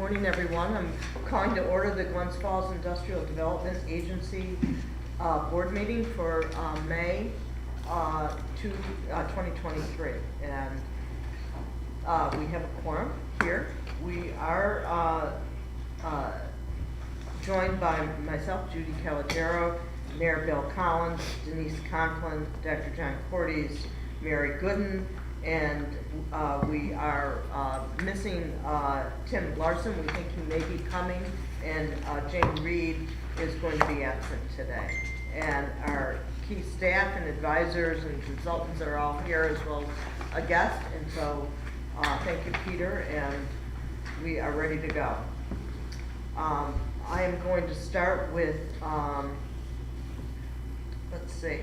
morning, everyone. I'm calling to order the Glens Falls Industrial Development Agency board meeting for May 2023. And we have a quorum here. We are joined by myself, Judy Calagero, Mayor Bill Collins, Denise Conklin, Dr. John Cordes, Mary Gooden, and we are missing Tim Larson. We think he may be coming, and Jane Reed is going to be absent today. And our key staff and advisors and consultants are all here, as well as a guest. And so thank you, Peter, and we are ready to go. I am going to start with, let's see.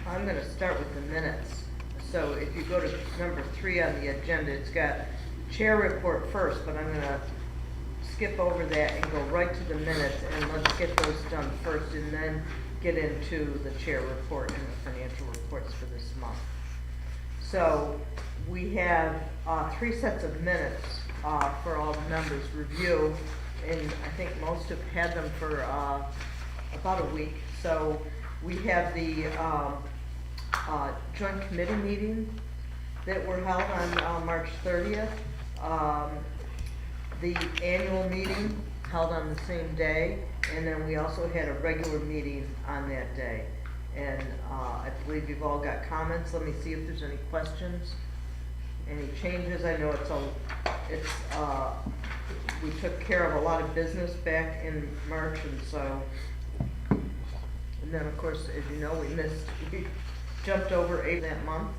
I'm going to start with the minutes. So if you go to number 3 on the agenda, it's got chair report first, but I'm going to skip over that and go right to the minutes, and let's get those done first and then get into the chair report and the financial reports for this month. So we have 3 sets of minutes for all the members' review, and I think most have had them for about a week. So we have the joint committee meeting that were held on March 30th. The annual meeting held on the same day, and then we also had a regular meeting on that day. And I believe you've all got comments. Let me see if there's any questions, any changes. I know we took care of a lot of business back in March, and so, and then of course, as you know, we jumped over April that month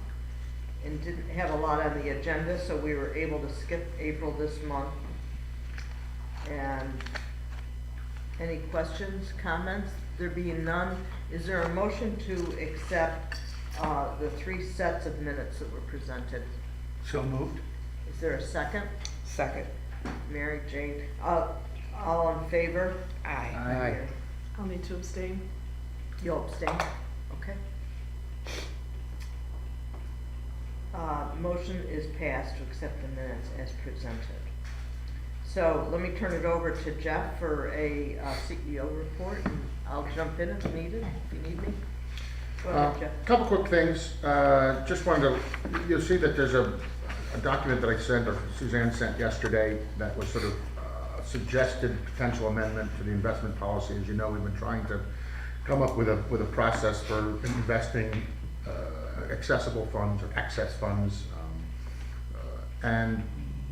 and didn't have a lot on the agenda, so we were able to skip April this month. And any questions, comments? There being none, is there a motion to accept the 3 sets of minutes that were presented? So moved. Is there a second? Second. Mary, Jane, all in favor? Aye. Aye. I'll need to abstain. You'll abstain? Okay. Motion is passed to accept the minutes as presented. So let me turn it over to Jeff for a CEO report, and I'll jump in if needed, if you need me. Go ahead, Jeff. A couple quick things. Just wanted to, you'll see that there's a document that I sent, or Suzanne sent yesterday, that was sort of suggested potential amendment to the investment policy. As you know, we've been trying to come up with a process for investing accessible funds or excess funds, and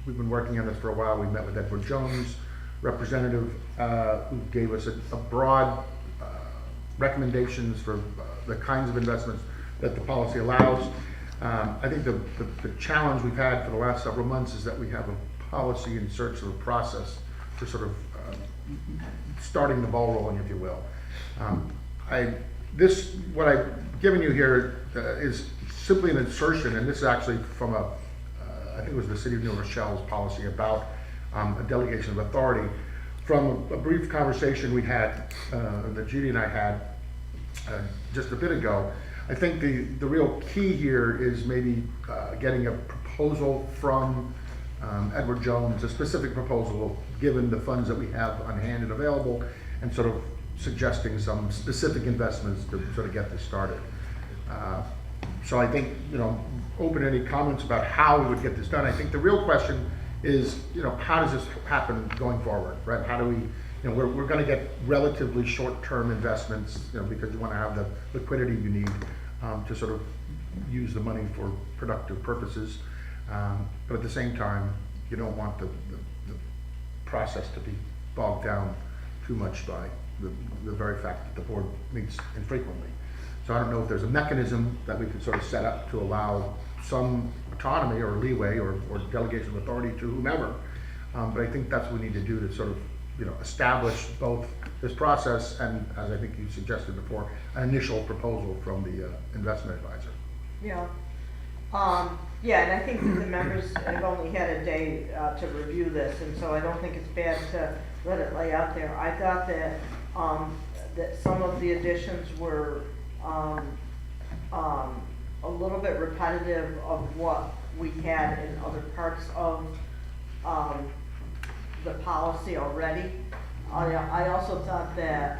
we've been working on this for a while. We met with Edward Jones, representative, who gave us a broad recommendations for the kinds of investments that the policy allows. I think the challenge we've had for the last several months is that we have a policy in search of a process for sort of starting the ball rolling, if you will. What I've given you here is simply an insertion, and this is actually from I think it was the City of New Rochelle's policy about a delegation of authority, from a brief conversation we had, that Judy and I had just a bit ago. I think the real key here is maybe getting a proposal from Edward Jones, a specific proposal given the funds that we have on hand and available, and sort of suggesting some specific investments to sort of get this started. So I think, open any comments about how we would get this done. I think the real question is, how does this happen going forward, right? How do we, we're going to get relatively short-term investments, because you want to have the liquidity you need to sort of use the money for productive purposes. But at the same time, you don't want the process to be bogged down too much by the very fact that the board meets infrequently. So I don't know if there's a mechanism that we could sort of set up to allow some autonomy or leeway or delegation of authority to whomever. But I think that's what we need to do to sort of, establish both this process and, as I think you suggested before, an initial proposal from the investment advisor. Yeah. Yeah, and I think that the members have only had a day to review this, and so I don't think it's bad to let it lay out there. I thought that that some of the additions were a little bit repetitive of what we had in other parts of the policy already. I also thought that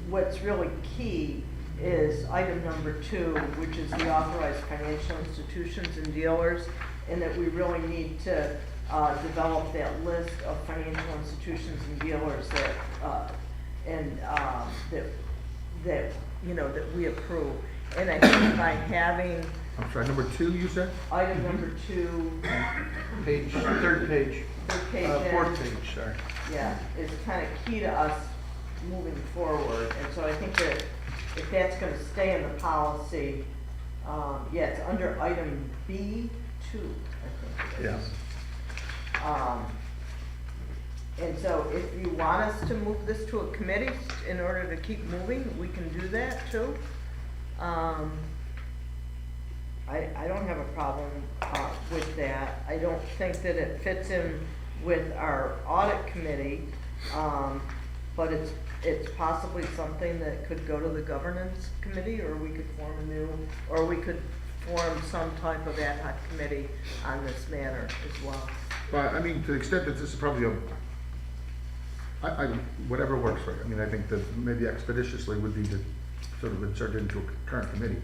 what's really key is item number 2, which is the authorized financial institutions and dealers, and that we really need to develop that list of financial institutions and dealers that that you know that we approve. And I think by having I'm sorry, number 2 you said? item number 2, Page, third page, third page fourth in, page, sorry. yeah, is kind of key to us moving forward. And so I think that if that's going to stay in the policy, yeah, it's under item B2, I think it is. Yeah. And so if you want us to move this to a committee in order to keep moving, we can do that too. I don't have a problem with that. I don't think that it fits in with our audit committee, but it's possibly something that could go to the governance committee, or we could form or we could form some type of ad hoc committee on this matter as well. Well, I mean, to the extent that this is probably whatever works for you. I mean, I think that maybe expeditiously would be to sort of insert it into a current committee.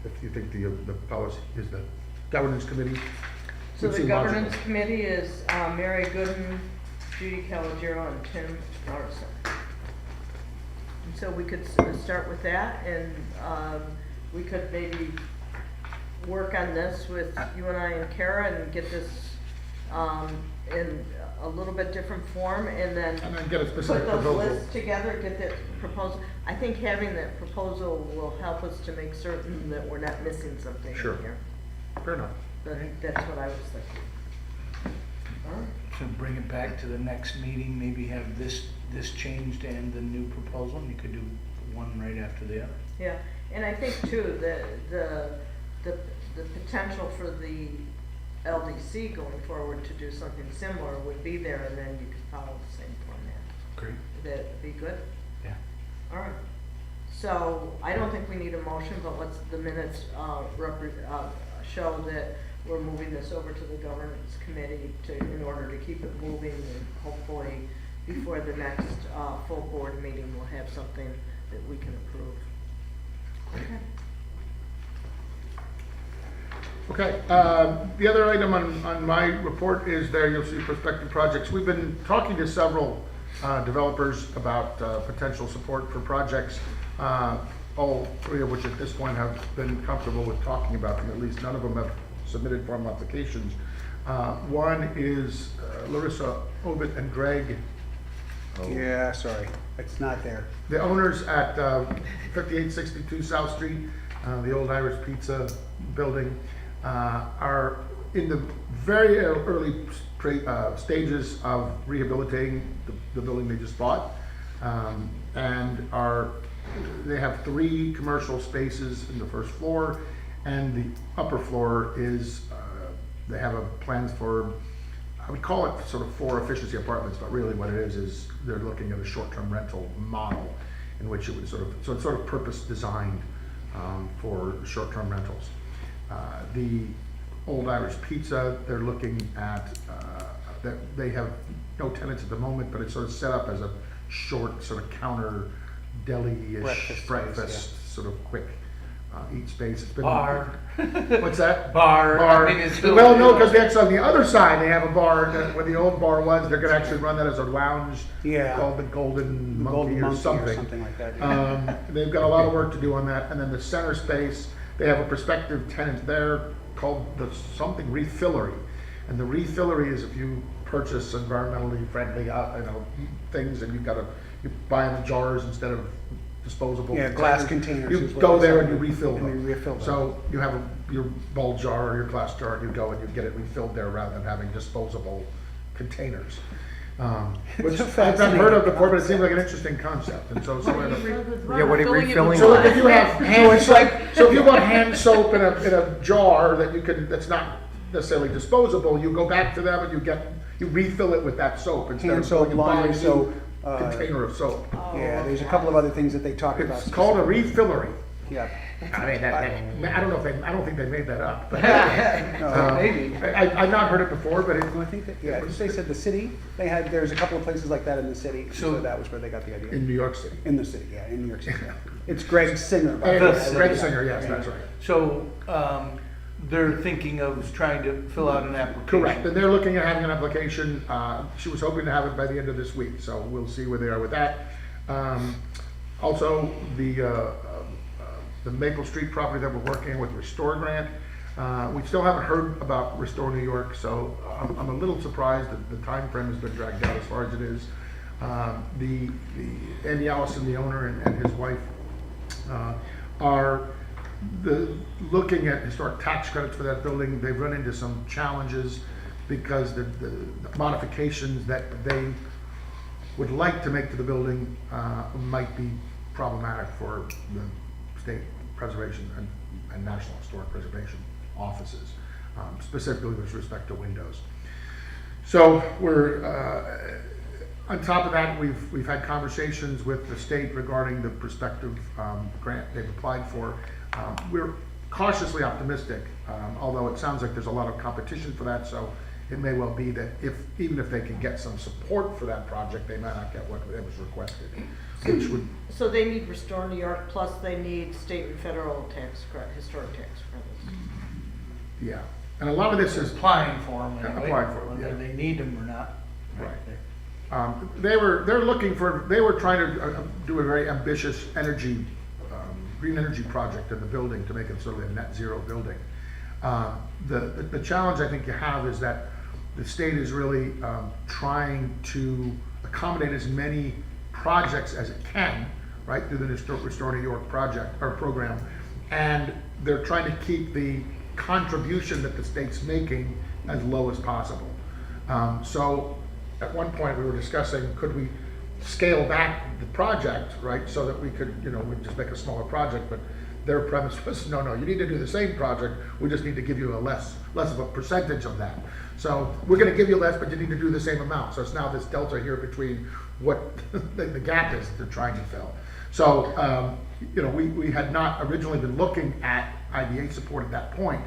If you think the policy is the governance committee. So would the seem governance logical. committee is Mary Gooden, Judy Calogero, and Tim Larson. And so we could start with that, and we could maybe work on this with you and I and Kara and get this in a little bit different form, and then And then get a put specific those proposal. lists together, get that proposal. I think having that proposal will help us to make certain that we're not missing something in Sure. here. Fair enough. That's what I was thinking. All right. So bring it back to the next meeting, maybe have this changed and the new proposal, and you could do one right after the other. Yeah, and I think too, the potential for the LDC going forward to do something similar would be there, and then you could follow the same format. Great. Would that be good? Yeah. All right. So I don't think we need a motion, but let's the minutes show that we're moving this over to the governance committee in order to keep it moving, and hopefully before the next full board meeting we'll have something that we can approve. Okay. Okay, the other item on my report is there, you'll see prospective projects. We've been talking to several developers about potential support for projects, all 3 of which at this point have been comfortable with talking about them. At least none of them have submitted formal applications. One is Larissa Obit and Greg. Yeah, sorry, it's not there. The owners at 5862 South Street, the old Irish Pizza building, are in the very early stages of rehabilitating the building they just bought, and they have 3 commercial spaces in the first floor, and the upper floor is they have plans for, I would call it sort of 4 efficiency apartments, but really what it is they're looking at a short-term rental model in which it would so it's sort of purpose designed for short-term rentals. The old Irish Pizza, they're looking at that they have no tenants at the moment, but it's sort of set up as a short sort of counter deli-ish breakfast sort of quick eat space. It's been Bar. What's that? Bar. Bar. I mean, it's Well, no, because actually on the other side they have a bar where the old bar was. They're going to actually run that as a lounge Yeah. called the Golden Monkey, Golden or Monkey something. or something like that. They've got a lot of work to do on that. And then the center space, they have a prospective tenant there called something refillery. And the refillery is if you purchase environmentally friendly things, and you buy them in jars instead of disposable. Yeah, glass containers You is what go they there sell. and you refill And them. they refill them. So you have your bulk jar or your glass jar, and you go and you get it refilled there rather than having disposable containers. Which It's a I've not heard of fascinating before, but it seems like an interesting concept. And so, Yeah, what are you refilling? so if you have hand it's soap, so if you want hand soap in a jar that's not necessarily disposable, you go back to them and you refill it with that soap instead Hand of soap, going and buying a laundry new soap, container of soap. Yeah, there's a couple of other things that they talk about. It's called a refillery. Yeah. I mean, I don't know if I don't think they made that up. But, Maybe. I've not heard it before, but No, I think that, yeah, they said the city, there's a couple of places like that in the city, so So- that was where they got the idea. in New York City. In the city, yeah, in New York City, yeah. It's Greg Singer. by the way. Greg Singer, yes, that's right. So, they're thinking of trying to fill out an application. Correct, and they're looking at having an application, she was hoping to have it by the end of this week, so we'll see where they are with that. Also, the Maple Street property that we're working with Restore Grant, we still haven't heard about Restore New York, so I'm a little surprised that the time frame has been dragged out as far as it is. The Andy Allison, the owner, and his wife are looking at historic tax credits for that building. They've run into some challenges because the modifications that they would like to make to the building might be problematic for the state preservation and national historic preservation offices, specifically with respect to windows. So we're on top of that, we've had conversations with the state regarding the prospective grant they've applied for. We're cautiously optimistic, although it sounds like there's a lot of competition for that, so it may well be that even if they can get some support for that project, they might not get what was requested, which would. So they need Restore New York, plus they need state and federal historic tax credits. Yeah, and a lot of this is Applying for them, Yeah, anyway, applying for 'em, whether yeah. they need them or not. Right. They were trying to do a very ambitious green energy project in the building to make it sort of a net zero building. The challenge I think you have is that the state is really trying to accommodate as many projects as it can, right, through the Restore New York project or program, and they're trying to keep the contribution that the state's making as low as possible. So at one point we were discussing, could we scale back the project, right, so that we could, we'd just make a smaller project, but their premise was, no, you need to do the same project, we just need to give you a less of a percentage of that. So we're gonna give you less, but you need to do the same amount. So it's now this delta here between what the gap is that they're trying to fill. So, we had not originally been looking at IDA support at that point,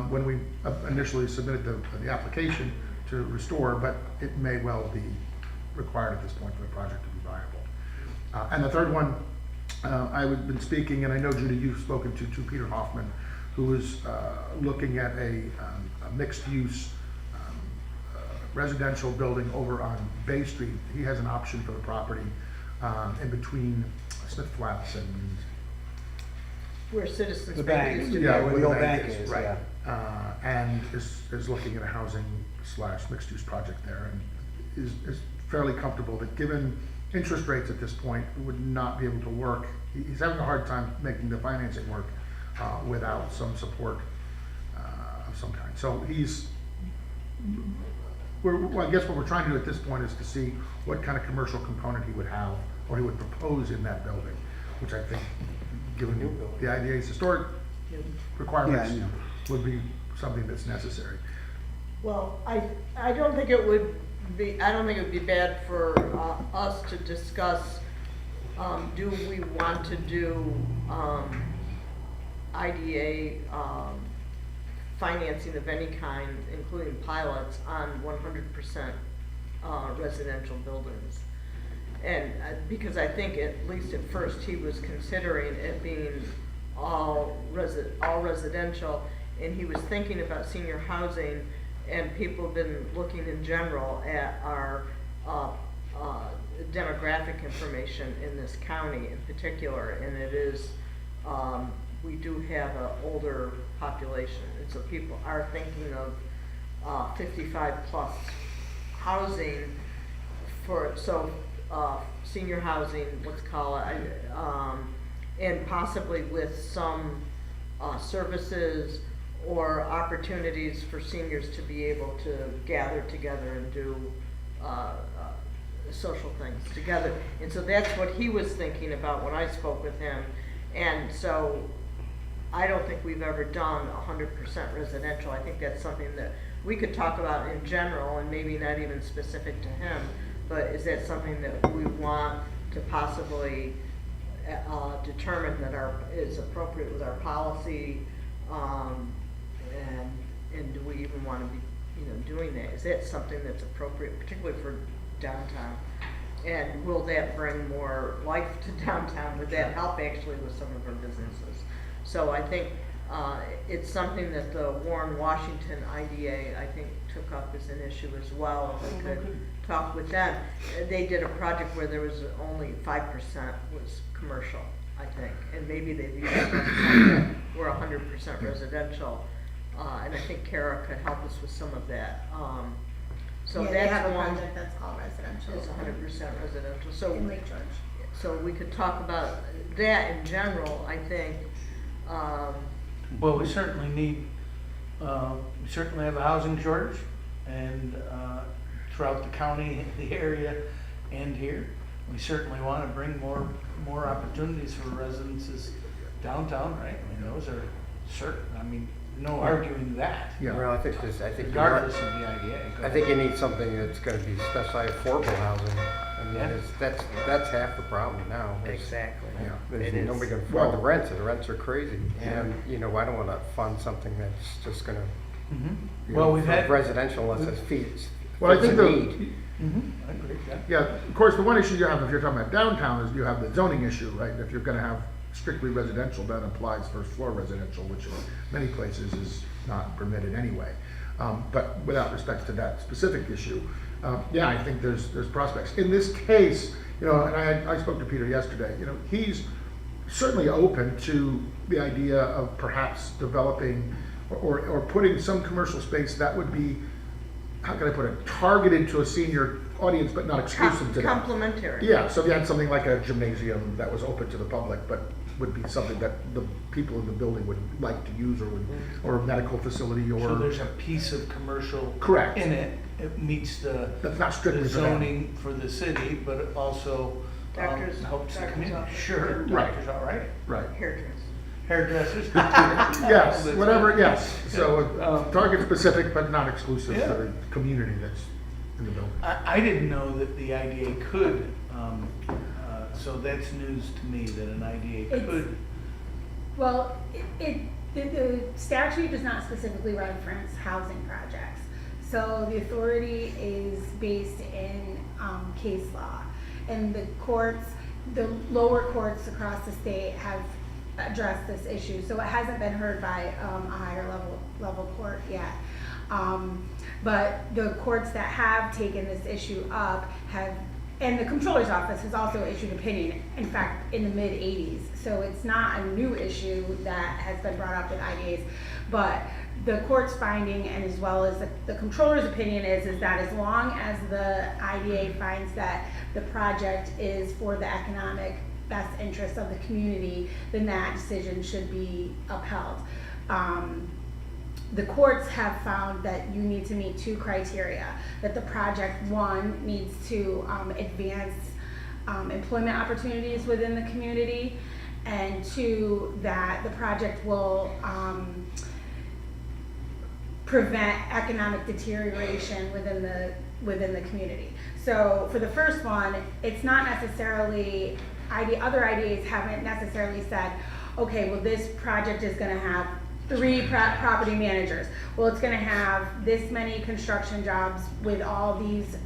when we initially submitted the application to Restore, but it may well be required at this point for the project to be viable. And the third one, I've been speaking, and I know, Judy, you've spoken to Peter Hoffman, who is looking at a mixed-use residential building over on Bay Street. He has an option for the property in between Smith Flats and Where Citizens The Bank bank, used to be. yeah, where the old bank is, right. yeah. And is looking at a housing / mixed-use project there, and is fairly comfortable that given interest rates at this point would not be able to work. He's having a hard time making the financing work without some support of some kind. So I guess what we're trying to do at this point is to see what kind of commercial component he would have or he would propose in that building, which I think, given the IDA's historic requirements, Yeah, I know. would be something that's necessary. Well, I don't think it would be bad for us to discuss, do we want to do IDA financing of any kind, including pilots, on 100% residential buildings. And because I think at least at first he was considering it being all residential, and he was thinking about senior housing, and people have been looking in general at our demographic information in this county in particular, and it is, we do have an older population, and so people are thinking of 55 plus housing for, senior housing, let's call it, and possibly with some services or opportunities for seniors to be able to gather together and do social things together. And so that's what he was thinking about when I spoke with him. And so I don't think we've ever done 100% residential. I think that's something that we could talk about in general and maybe not even specific to him, but is that something that we want to possibly determine that is appropriate with our policy, and do we even want to be, doing that? Is that something that's appropriate, particularly for downtown? And will that bring more life to downtown? Would that help actually with some of our businesses? So I think it's something that the Warren Washington IDA, I think, took up as an issue as well. We could talk with them. They did a project where there was only 5% was commercial, I think, and maybe they've used that were 100% residential. And I think Kara could help us with some of that. So Yeah, that's they have a one. project that's called residential. It's 100% residential. So In Lake George. so we could talk about that in general, I think. Well, we certainly need, we certainly have a housing shortage, and throughout the county, the area, and here. We certainly want to bring more opportunities for residences downtown, right? I mean, those are certain, no arguing that, Yeah. Well, I think regardless of the IDA. I think you need something that's gonna be specified affordable housing. I mean, Yeah. that's half the problem now. is Exactly. Yeah. there's It is. Nobody can afford Well- the rents, and the rents are crazy. Yeah. And, I don't wanna fund something that's just gonna, Well, we've for had. residential unless it feeds Well, I think a need. I agree, yeah. Yeah, of course, the one issue you have if you're talking about downtown is you have the zoning issue, right? If you're gonna have strictly residential, that applies first floor residential, which in many places is not permitted anyway. But without respect to that specific issue, yeah, I think there's prospects. In this case, and I spoke to Peter yesterday, he's certainly open to the idea of perhaps developing or putting some commercial space that would be, how can I put it, targeted to a senior audience, but not exclusive to them. Complementary. Yeah, so if you had something like a gymnasium that was open to the public, but would be something that the people in the building would like to use, or a medical facility, So or, there's a piece of commercial. Correct. In it, it meets the that's not strictly the for them. zoning for the city, but it also Doctors- helps the doctor's community. office. Sure, Right. doctors, all right. Right, Hairdressers. Hairdressers. yes, That's whatever, good. yes, so target specific, but not exclusive to Yeah. the community that's in the building. I didn't know that the IDA could, so that's news to me that an IDA It's- could. Well, the statute does not specifically reference housing projects. So the authority is based in case law. And the courts, the lower courts across the state have addressed this issue. So it hasn't been heard by a higher level court yet. But the courts that have taken this issue up have, and the Comptroller's Office has also issued opinion, in fact, in the mid-'80s. So it's not a new issue that has been brought up with IDAs. But the court's finding, and as well as the Comptroller's opinion is that as long as the IDA finds that the project is for the economic best interest of the community, then that decision should be upheld. The courts have found that you need to meet two criteria, that the project, one, needs to advance employment opportunities within the community, and two, that the project will prevent economic deterioration within the community. So for the first one, it's not necessarily, other IDAs haven't necessarily said, okay, well, this project is gonna have 3 property managers. Well, it's gonna have this many construction jobs with all these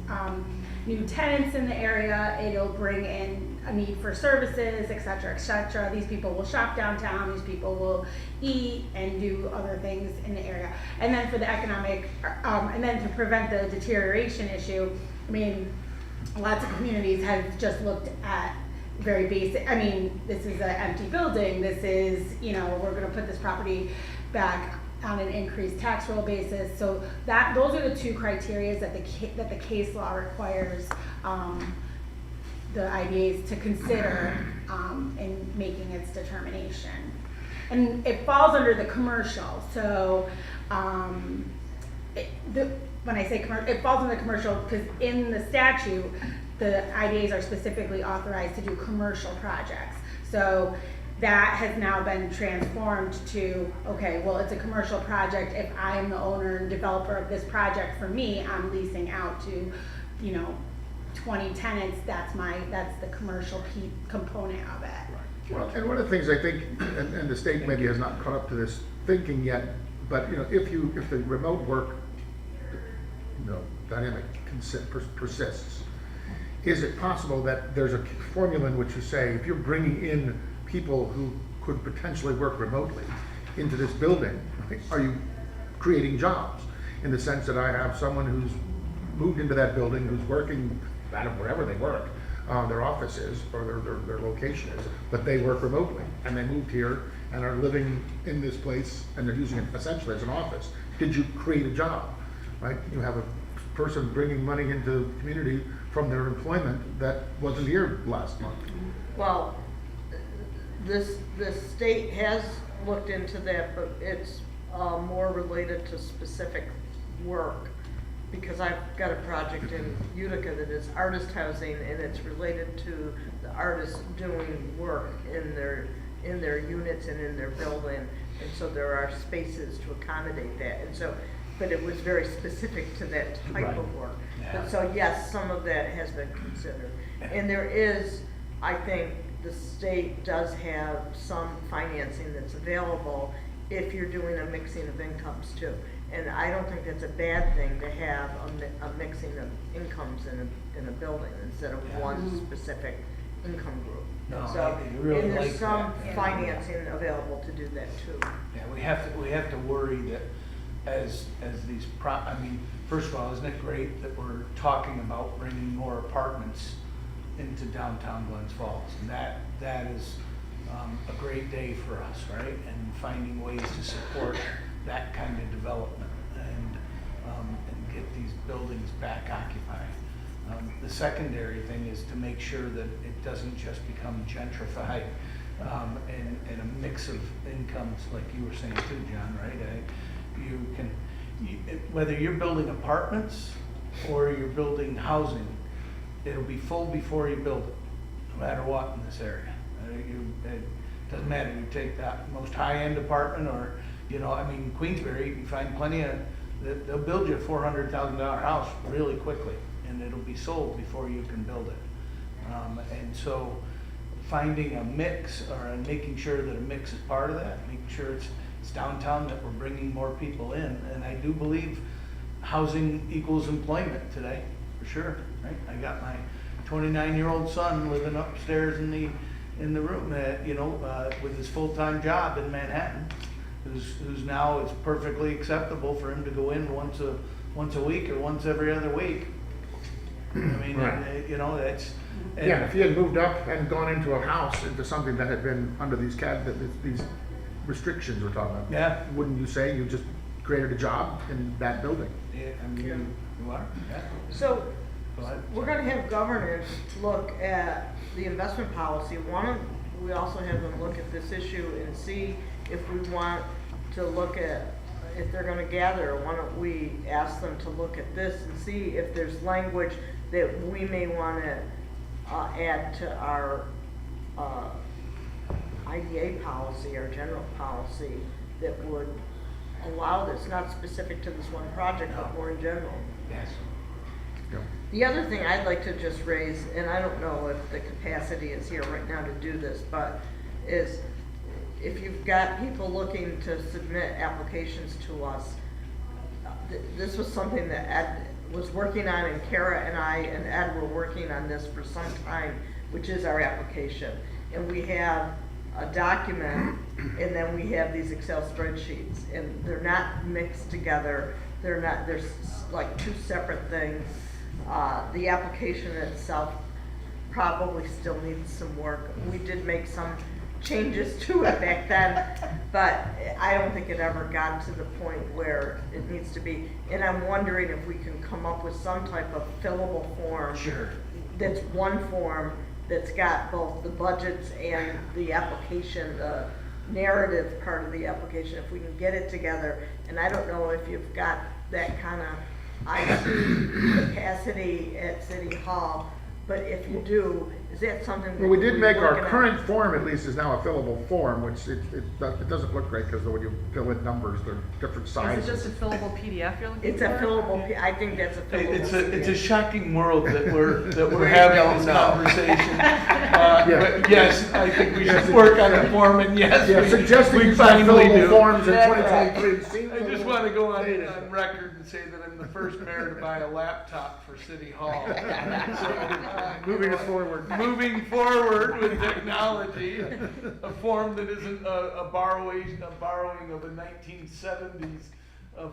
new tenants in the area. It'll bring in a need for services, et cetera, et cetera. These people will shop downtown. These people will eat and do other things in the area. And then for the economic, and then to prevent the deterioration issue, lots of communities have just looked at very basic, this is an empty building, this is, we're gonna put this property back on an increased tax roll basis. So those are the two criteria that the case law requires the IDAs to consider in making its determination. And it falls under the commercial, so when I say commercial, it falls under the commercial because in the statute, the IDAs are specifically authorized to do commercial projects. So that has now been transformed to, okay, well, it's a commercial project. If I am the owner and developer of this project, for me, I'm leasing out to 20 tenants, that's the commercial component of it. Well, and one of the things I think, and the state maybe has not caught up to this thinking yet, but, you know, if the remote work, you know, dynamic persists, is it possible that there's a formula in which you say, if you're bringing in people who could potentially work remotely into this building, right, are you creating jobs? In the sense that I have someone who's moved into that building, who's working out of wherever they work, their office is, or their location is, but they work remotely, and they moved here and are living in this place, and they're using it essentially as an office. Did you create a job, right? You have a person bringing money into the community from their employment that wasn't here last month. Well, the state has looked into that, but it's more related to specific work. Because I've got a project in Utica that is artist housing, and it's related to the artists doing work in their units and in their building, and so there are spaces to accommodate that. And so, but it was very specific to that type of work. Yeah. But so yes, some of that has been considered, and there is, I think, the state does have some financing that's available if you're doing a mixing of incomes too. And I don't think that's a bad thing to have a mixing of incomes in a building instead of one specific income group. No, So, I really and there's like some that. financing available to do that too. Yeah, we have to worry that as these I mean, first of all, isn't it great that we're talking about bringing more apartments into downtown Glens Falls? And that is a great day for us, right? And finding ways to support that kind of development and get these buildings back occupied. The secondary thing is to make sure that it doesn't just become gentrified and a mix of incomes, like you were saying too, John, right? Whether you're building apartments or you're building housing, it'll be full before you build it, no matter what in this area. It doesn't matter, you take that most high-end apartment or, you know, I mean, Queensbury, you can find plenty of, they'll build you a $400,000 house really quickly, and it'll be sold before you can build it. And so finding a mix, or making sure that a mix is part of that, making sure it's downtown, that we're bringing more people in. And I do believe housing equals employment today, for sure, right? I got my 29-year-old son living upstairs in the room, you know, with his full-time job in Manhattan, who's now, it's perfectly acceptable for him to go in once a week or once every other week. I mean, Right. you know, that's. Yeah, if he had moved up and gone into a house, into something that had been under these restrictions we're talking about. Yeah. Wouldn't you say you just created a job in that building? Yeah, I mean, you are, yeah. So Go ahead. we're gonna have governors look at the investment policy. We also have them look at this issue and see if we want to look at, if they're gonna gather, why don't we ask them to look at this and see if there's language that we may wanna add to our IDA policy, our general policy, that would allow this, not specific to this one project, but more in general. Yes. Yeah. The other thing I'd like to just raise, and I don't know if the capacity is here right now to do this, but is if you've got people looking to submit applications to us, this was something that Ed was working on, and Kara and I and Ed were working on this for some time, which is our application. And we have a document, and then we have these Excel spreadsheets, and they're not mixed together. They're like two separate things. The application itself probably still needs some work. We did make some changes to it back then, but I don't think it ever got to the point where it needs to be. And I'm wondering if we can come up with some type of fillable form. Sure. That's one form that's got both the budgets and the application, the narrative part of the application, if we can get it together. And I don't know if you've got that kind of IT capacity at City Hall, But if you do, is that something? Well, we did we're make our looking at? current form at least is now a fillable form, which it doesn't look great because when you fill in numbers, they're different Is sizes. it just a fillable PDF you're looking for? It's a fillable, I think that's a fillable. It's a shocking world that we're We having don't this know. conversation. Yeah. But yes, I think we should work on the form, and yes, Yeah, suggesting we you start finally fillable do. forms in That's right. 2023 seems I a just little want to go dated. on record and say that I'm the first mayor to buy a laptop for City Hall. Moving it forward. Moving forward with technology, a form that isn't a borrowing of a 1970s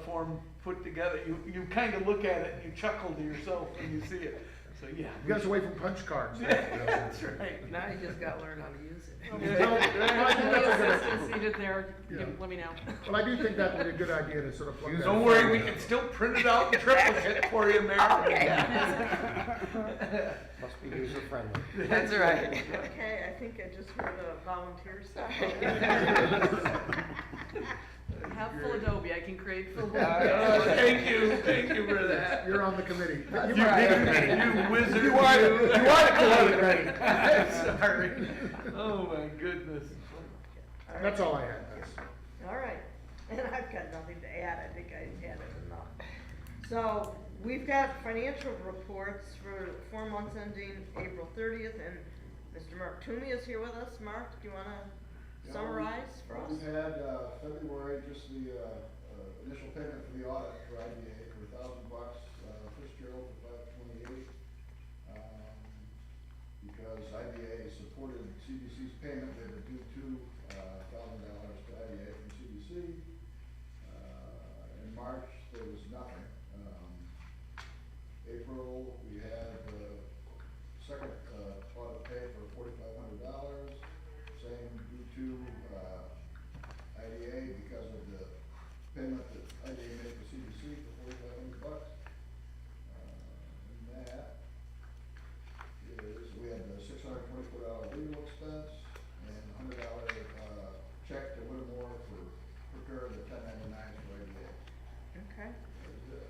form put together. You kind of look at it and you chuckle to yourself when you see it. So yeah. You guys away from punch cards. That's right. Now you just gotta learn how to use it. Yeah. Well, I think that's a good idea. Assistant seated there, Yeah. let me know. Well, I do think that would be a good idea to sort of plug that. Don't worry, we can still print it out in triplicate for you, Mayor. Must be user friendly. That's right. Okay, I think I just heard a volunteer sign. Have full Adobe, I can create full. Thank you for that. You're on the committee. You You, might be the committee. you wizard. You want to go on the committee. Sorry. Oh my goodness. That's all I had. All right, and I've got nothing to add, I think I added enough. So, we've got financial reports for 4 months ending April 30th, and Mr. Mark Toomey is here with us. Mark, do you wanna summarize for us? We've had, February, just the, initial payment for the audit for IDA for $1,000, Fitzgerald for $528. Because IDA supported CDC's payment, they were due $2,000 to IDA from CDC. In March, there was nothing. April, we had, second, audit pay for $4,500. Same due to IDA because of the payment that IDA made for CDC for $4,500. And that is, we had a $624 legal expense and $100 check to Whittemore for preparing the 1099s for IDA. Okay. That was it.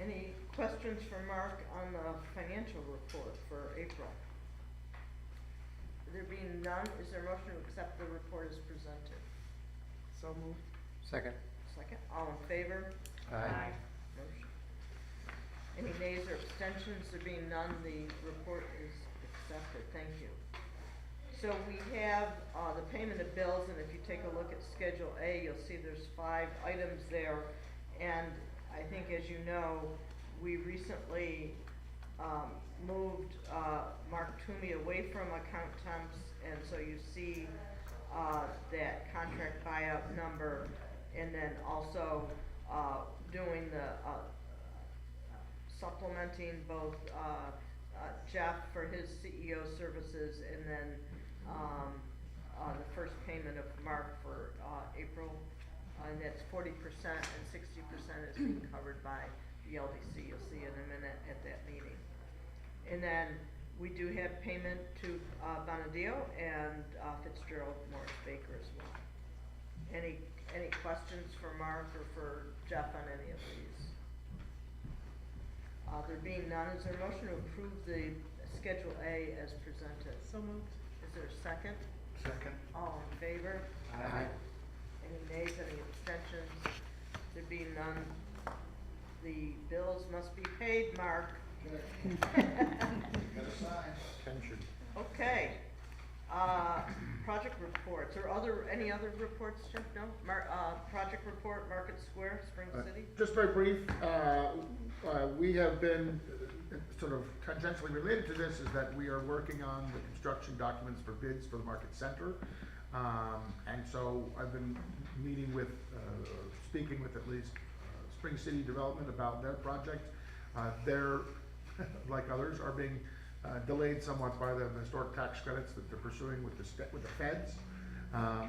Any questions for Mark on the financial report for April? There being none, is there a motion to accept the report as presented? So moved. Second. Second, all in favor? Aye. Motion. Any nays or abstentions? There being none, the report is accepted. Thank you. So we have the payment of bills, and if you take a look at Schedule A, you'll see there's 5 items there. And I think, as you know, we recently moved Mark Toomey away from account temps, and so you see that contract buyout number, and then also doing the supplementing both Jeff for his CEO services, and then the first payment of Mark for April, and that's 40% and 60% is being covered by the LDC. You'll see in a minute at that meeting. And then we do have payment to Bonadeo and Fitzgerald Morris Baker as well. Any questions for Mark or for Jeff on any of these? There being none, is there a motion to approve the Schedule A as presented? So moved. Is there a second? Second. All in favor? Aye. Any nays, any abstentions? There being none, the bills must be paid, Mark. Okay. Got a sign. Ken should. Okay. Project reports, or any other reports, Jeff? No? Project report, Market Square, Spring City? Just very brief, we have been, sort of tangentially related to this, is that we are working on the construction documents for bids for the Market Center. And so I've been meeting with, speaking with at least Spring City Development about their project. They're, like others, are being delayed somewhat by the historic tax credits that they're pursuing with the feds.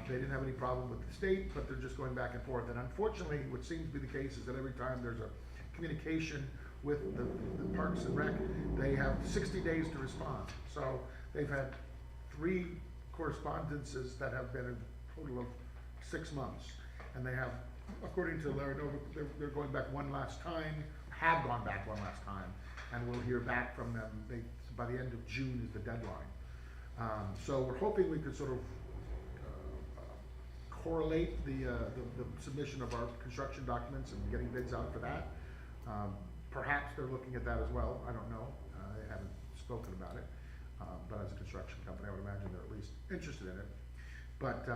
They didn't have any problem with the state, but they're just going back and forth. And unfortunately, what seems to be the case is that every time there's a communication with the Parks and Rec, they have 60 days to respond. So they've had 3 correspondences that have been a total of 6 months. And they have, according to Larry Nova, they're going back one last time, have gone back one last time. and we'll hear back from them. By the end of June is the deadline. So we're hoping we could sort of correlate the submission of our construction documents and getting bids out for that. Perhaps they're looking at that as well, I don't know, they haven't spoken about it. But as a construction company, I would imagine they're at least interested in it. But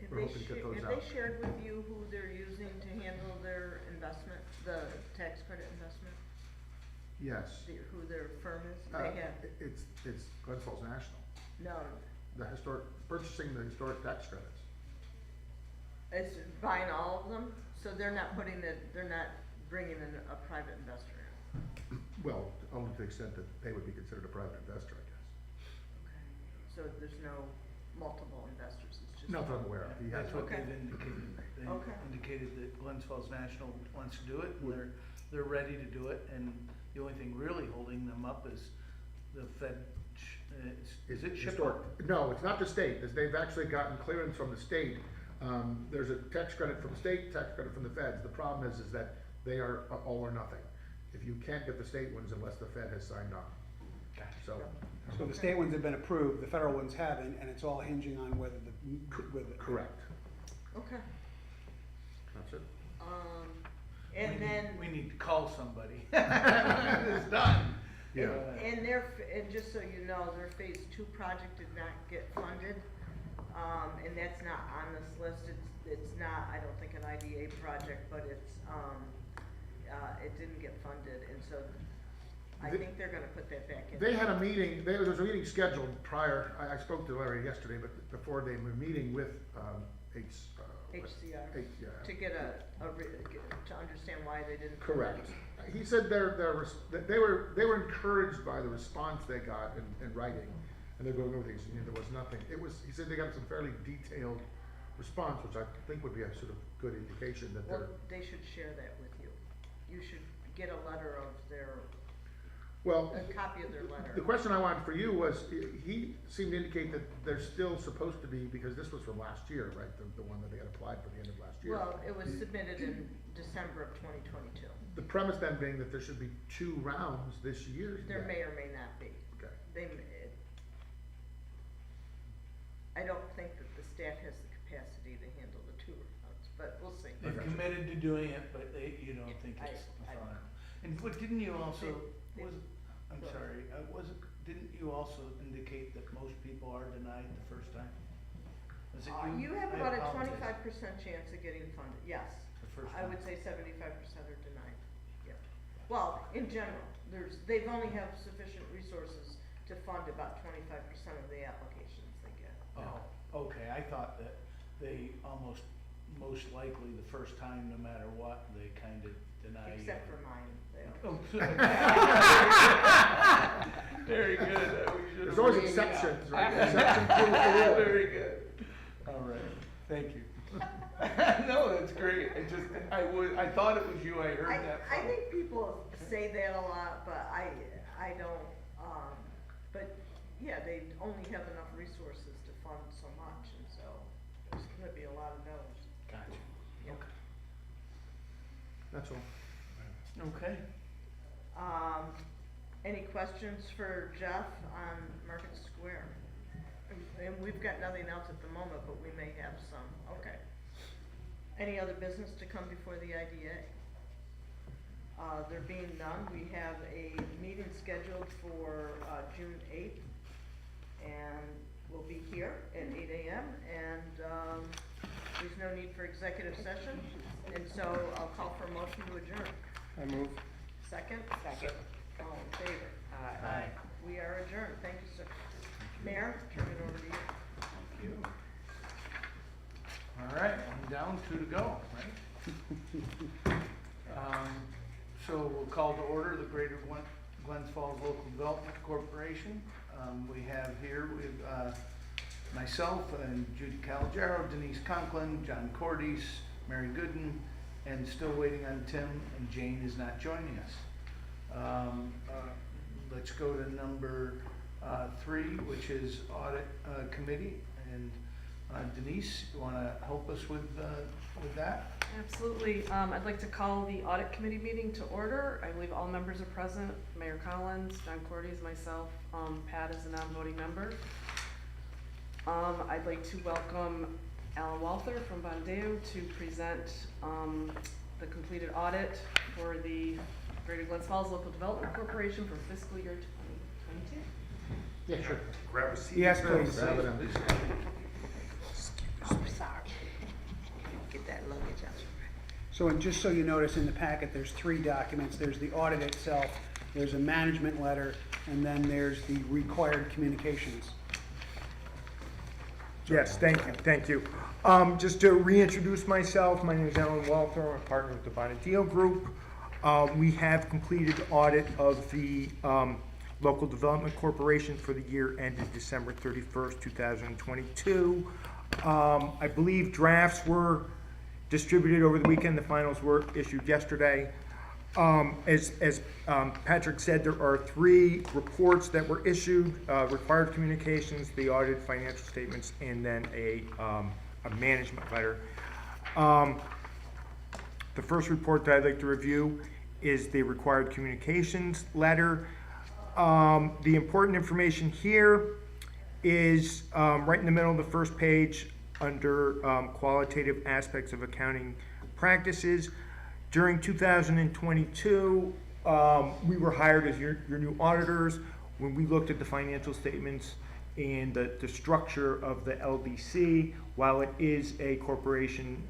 we're hoping to get those out. Have they shared with you who they're using to handle their investment, the tax credit investment? Yes. Who their firm is? They have, It's Glens Falls National, no, purchasing the historic tax credits. it's buying all of them, so they're not bringing in a private investor in. Well, only to the extent that they would be considered a private investor, I guess. Okay. So there's no multiple investors, it's just. Not that I'm aware of. He has That's what Okay. they've indicated. They Okay. indicated that Glens Falls National wants to do it, and they're ready to do it, and the only thing really holding them up is the Fed, is it SHPO? No, it's not the state. They've actually gotten clearance from the state. There's a tax credit from the state, tax credit from the feds. The problem is that they are all or nothing. If you can't get the state ones unless the Fed has signed on. So, So the state ones have been approved, the federal ones haven't, and it's all hinging on whether correct. Okay. That's it. And then. We need to call somebody. It's done. Yeah. And just so you know, their phase 2 project did not get funded. And that's not on this list. It's not, I don't think, an IDA project, but it didn't get funded, and so I think they're gonna put that back in. They had a meeting, there was a meeting scheduled prior, I spoke to Larry yesterday, but before they were meeting with HCR, yeah. to get to understand why they didn't. Correct. He said they were encouraged by the response they got in writing, and they're going over things, and there was nothing. He said they got some fairly detailed response, which I think would be a sort of good indication that they're. Well, they should share that with you. You should get a letter of a copy of their letter. The question I wanted for you was, he seemed to indicate that they're still supposed to be, because this was from last year, right? The one that they had applied for the end of last year. Well, it was submitted in December of 2022. The premise then being that there should be 2 rounds this year. There may or may not be. Okay. I don't think that the staff has the capacity to handle the 2 rounds, but we'll see. They've committed to doing it, but you don't think it's I don't know. And what, didn't you also, They- I'm Go sorry, didn't you also indicate that most people are denied the first time? Was it You have I about a apologize. 25% chance of getting funded, yes. The first I time. would say 75% are denied, yeah. Well, in general, they've only have sufficient resources to fund about 25% of the applications they get. Oh, okay, I thought that they most likely the first time, no matter what, they kind of deny you. Except for mine, they don't. Oh, very good. There's always exceptions, right? Exception proves the rule. Very good. All right, thank you. No, that's great. I thought it was you. I heard that. I from. think people say that a lot, but I don't, but yeah, they only have enough resources to fund so much, and so there's gonna be a lot of no's. Gotcha. Yeah. Okay. That's all. Okay. Any questions for Jeff on Market Square? And we've got nothing else at the moment, but we may have some. Okay. Any other business to come before the IDA? There being none, we have a meeting scheduled for June 8th, and we'll be here at 8 a.m. And there's no need for executive session, and so I'll call for a motion to adjourn. I move. Second? Second. All in favor? Aye. We are adjourned. Thank you, sir. Mayor, turn it over to you. Thank you. All right, I'm down 2 to go, right? So we'll call to order the Greater Glens Falls Local Development Corporation. We have here with myself and Judy Calogero, Denise Conklin, John Cordes, Mary Gooden, and still waiting on Tim, and Jane is not joining us. Let's go to number 3, which is Audit Committee. And Denise, you want to help us with that? Absolutely. I'd like to call the audit committee meeting to order. I believe all members are present. Mayor Collins, John Cordes, myself, Pat is a non-voting member. I'd like to welcome Alan Walther from Bondeo to present the completed audit for the Greater Glens Falls Local Development Corporation for fiscal year 2022. Yeah, sure. Grab a seat. Yes, please. Grab it on. I'm sorry. Get that luggage out. So, and just so you notice in the packet, there's 3 documents. There's the audit itself, there's a management letter, and then there's the required communications. Yes, thank you. Just to reintroduce myself, my name is Alan Walther, I'm a partner with the Bonadeo Group. We have completed audit of the Local Development Corporation for the year ended December 31st, 2022. I believe drafts were distributed over the weekend, the finals were issued yesterday. As Patrick said, there are 3 reports that were issued, required communications, the audited financial statements, and then a management letter. The first report that I'd like to review is the required communications letter. The important information here is right in the middle of the first page under qualitative aspects of accounting practices. During 2022, we were hired as your new auditors. When we looked at the financial statements and the structure of the LDC, while it is a corporation,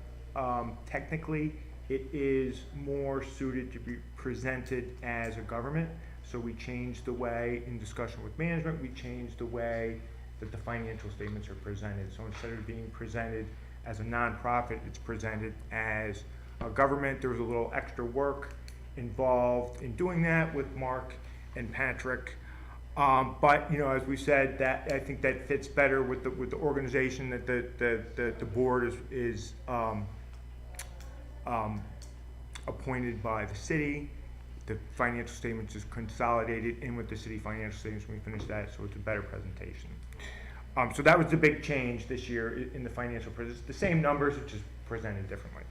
technically, it is more suited to be presented as a government. So we changed the way, in discussion with management, we changed the way that the financial statements are presented. So instead of being presented as a nonprofit, it's presented as a government. There was a little extra work involved in doing that with Mark and Patrick. But you know, as we said, that I think that fits better with the organization that the board is appointed by the city. The financial statements is consolidated in with the city financial statements when we finish that, so it's a better presentation. So that was the big change this year in the financial presence. The same numbers, it's just presented differently.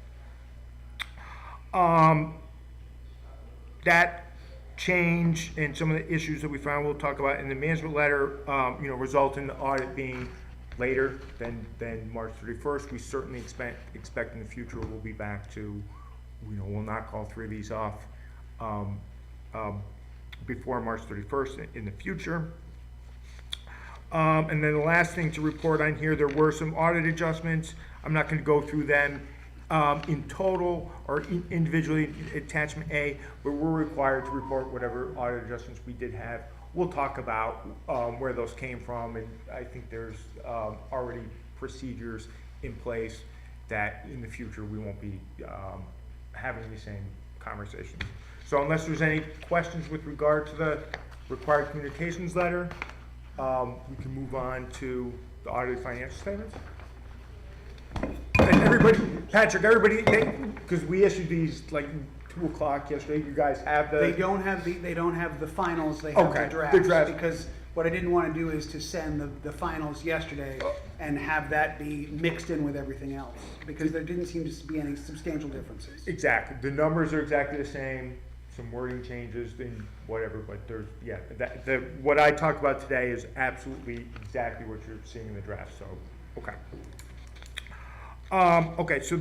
That change and some of the issues that we found we'll talk about in the management letter, you know, result in the audit being later than March 31st. We certainly expect in the future we'll be back to, you know, we'll knock all 3 of these off before March 31st in the future. And then the last thing to report on here, there were some audit adjustments. I'm not going to go through them in total or individually, attachment A, but we're required to report whatever audit adjustments we did have. We'll talk about where those came from, and I think there's already procedures in place that in the future we won't be having the same conversations. So unless there's any questions with regard to the required communications letter, we can move on to the audited financial statements. And everybody, Patrick, everybody, because we issued these like 2 o'clock yesterday. You guys have the. They don't have the finals. They have Okay, the drafts. the drafts. Because what I didn't want to do is to send the finals yesterday and have that be mixed in with everything else, because there didn't seem to be any substantial differences. Exactly. The numbers are exactly the same. Some wording changes and whatever, but there's, yeah, what I talked about today is absolutely exactly what you're seeing in the draft. So, okay. Okay. So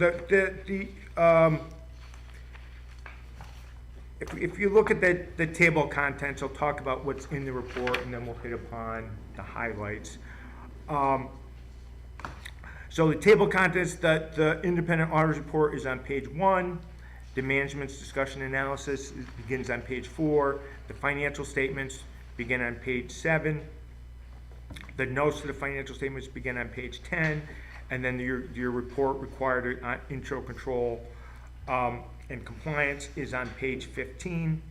if you look at the table of contents, I'll talk about what's in the report, and then we'll hit upon the highlights. So the table of contents, the independent auditor's report is on page 1. The management's discussion analysis begins on page 4. The financial statements begin on page 7. The notes to the financial statements begin on page 10. And then your report required intro control and compliance is on page 15.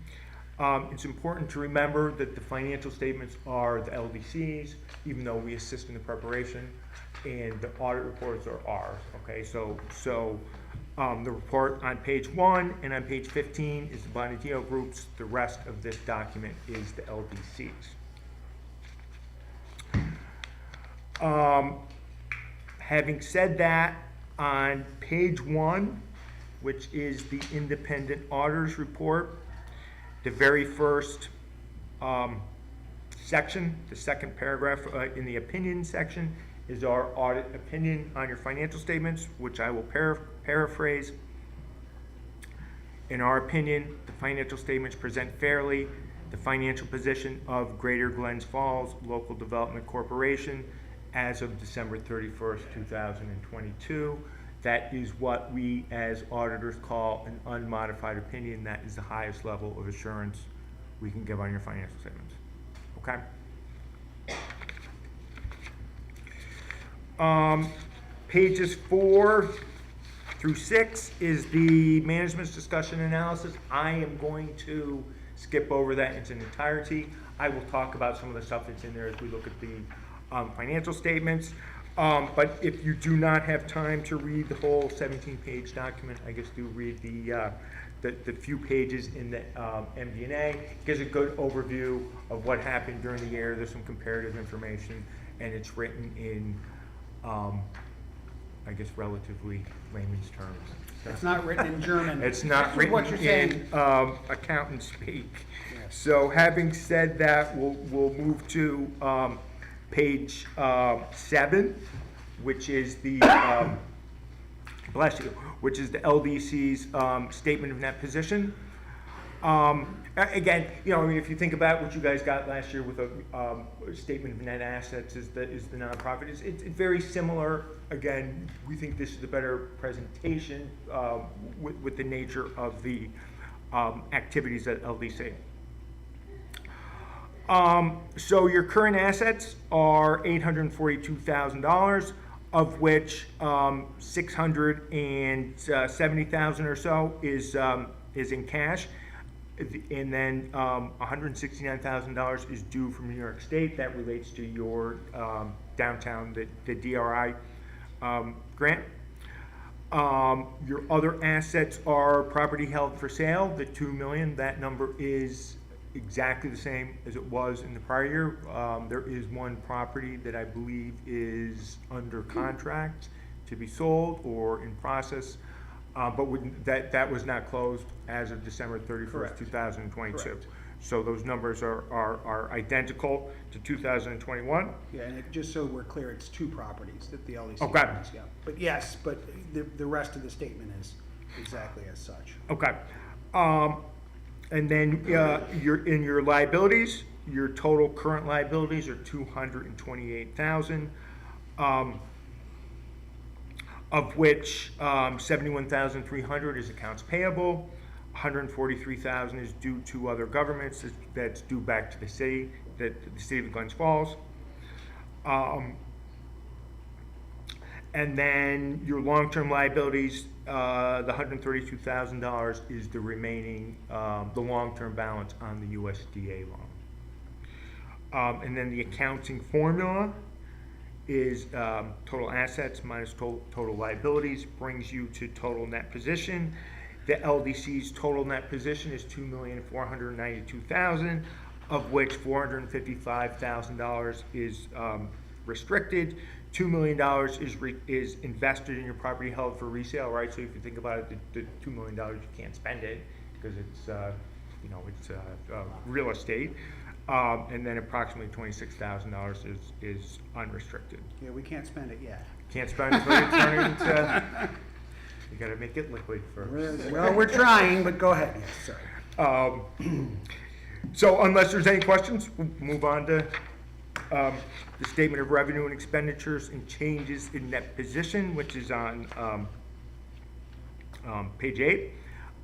It's important to remember that the financial statements are the LDCs, even though we assist in the preparation, and the audit reports are ours. Okay, so the report on page 1 and on page 15 is the Bonadeo Group's. The rest of this document is the LDCs. Having said that, on page 1, which is the independent auditor's report. The very first section, the second paragraph in the opinion section, is our audit opinion on your financial statements, which I will paraphrase. In our opinion, the financial statements present fairly the financial position of Greater Glens Falls Local Development Corporation as of December 31st, 2022. That is what we as auditors call an unmodified opinion. That is the highest level of assurance we can give on your financial statements. Okay? Pages 4 through 6 is the management's discussion analysis. I am going to skip over that in its entirety. I will talk about some of the stuff that's in there as we look at the financial statements. But if you do not have time to read the whole 17-page document, I guess do read the few pages in the MD&A. It gives a good overview of what happened during the year. There's some comparative information, and it's written in, I guess, relatively layman's terms. It's not written in German. It's not That's what written you're in saying. accountant speak. Yes. So having said that, we'll move to page 7, which is the bless you, which is the LDC's statement of net position. Again, you know, I mean, if you think about what you guys got last year with a statement of net assets is the nonprofit, it's very similar. Again, we think this is a better presentation with the nature of the activities at LDC. So your current assets are $842,000, of which $670,000 or so is in cash, and then $169,000 is due from New York State. That relates to your downtown, the DRI grant. Your other assets are property held for sale, the $2 million. That number is exactly the same as it was in the prior year. There is one property that I believe is under contract to be sold or in process, but that was not closed as of December 31st, Correct. 2022. Correct. So those numbers are identical to 2021. Yeah, and just so we're clear, it's 2 properties that the LDC Okay. owns, yeah. But yes, but the rest of the statement is exactly as such. Okay. And then in your liabilities, your total current liabilities are $228,000, of which $71,300 is accounts payable, $143,000 is due to other governments. That's due back to the city, the city of Glens Falls. And then your long-term liabilities, the $132,000 is the remaining, the long-term balance on the USDA loan. And then the accounting formula is total assets minus total liabilities brings you to total net position. The LDC's total net position is $2,492,000, of which $455,000 is restricted. $2 million is invested in your property held for resale, right? So if you think about it, the $2 million, you can't spend it because it's, it's real estate. And then approximately $26,000 is unrestricted. Yeah, we can't spend it yet. Can't spend it until you turn it into, you gotta make it liquid first. Well, we're trying, but go ahead. Yes, sorry. So unless there's any questions, we'll move on to the statement of revenue and expenditures and changes in net position, which is on page 8.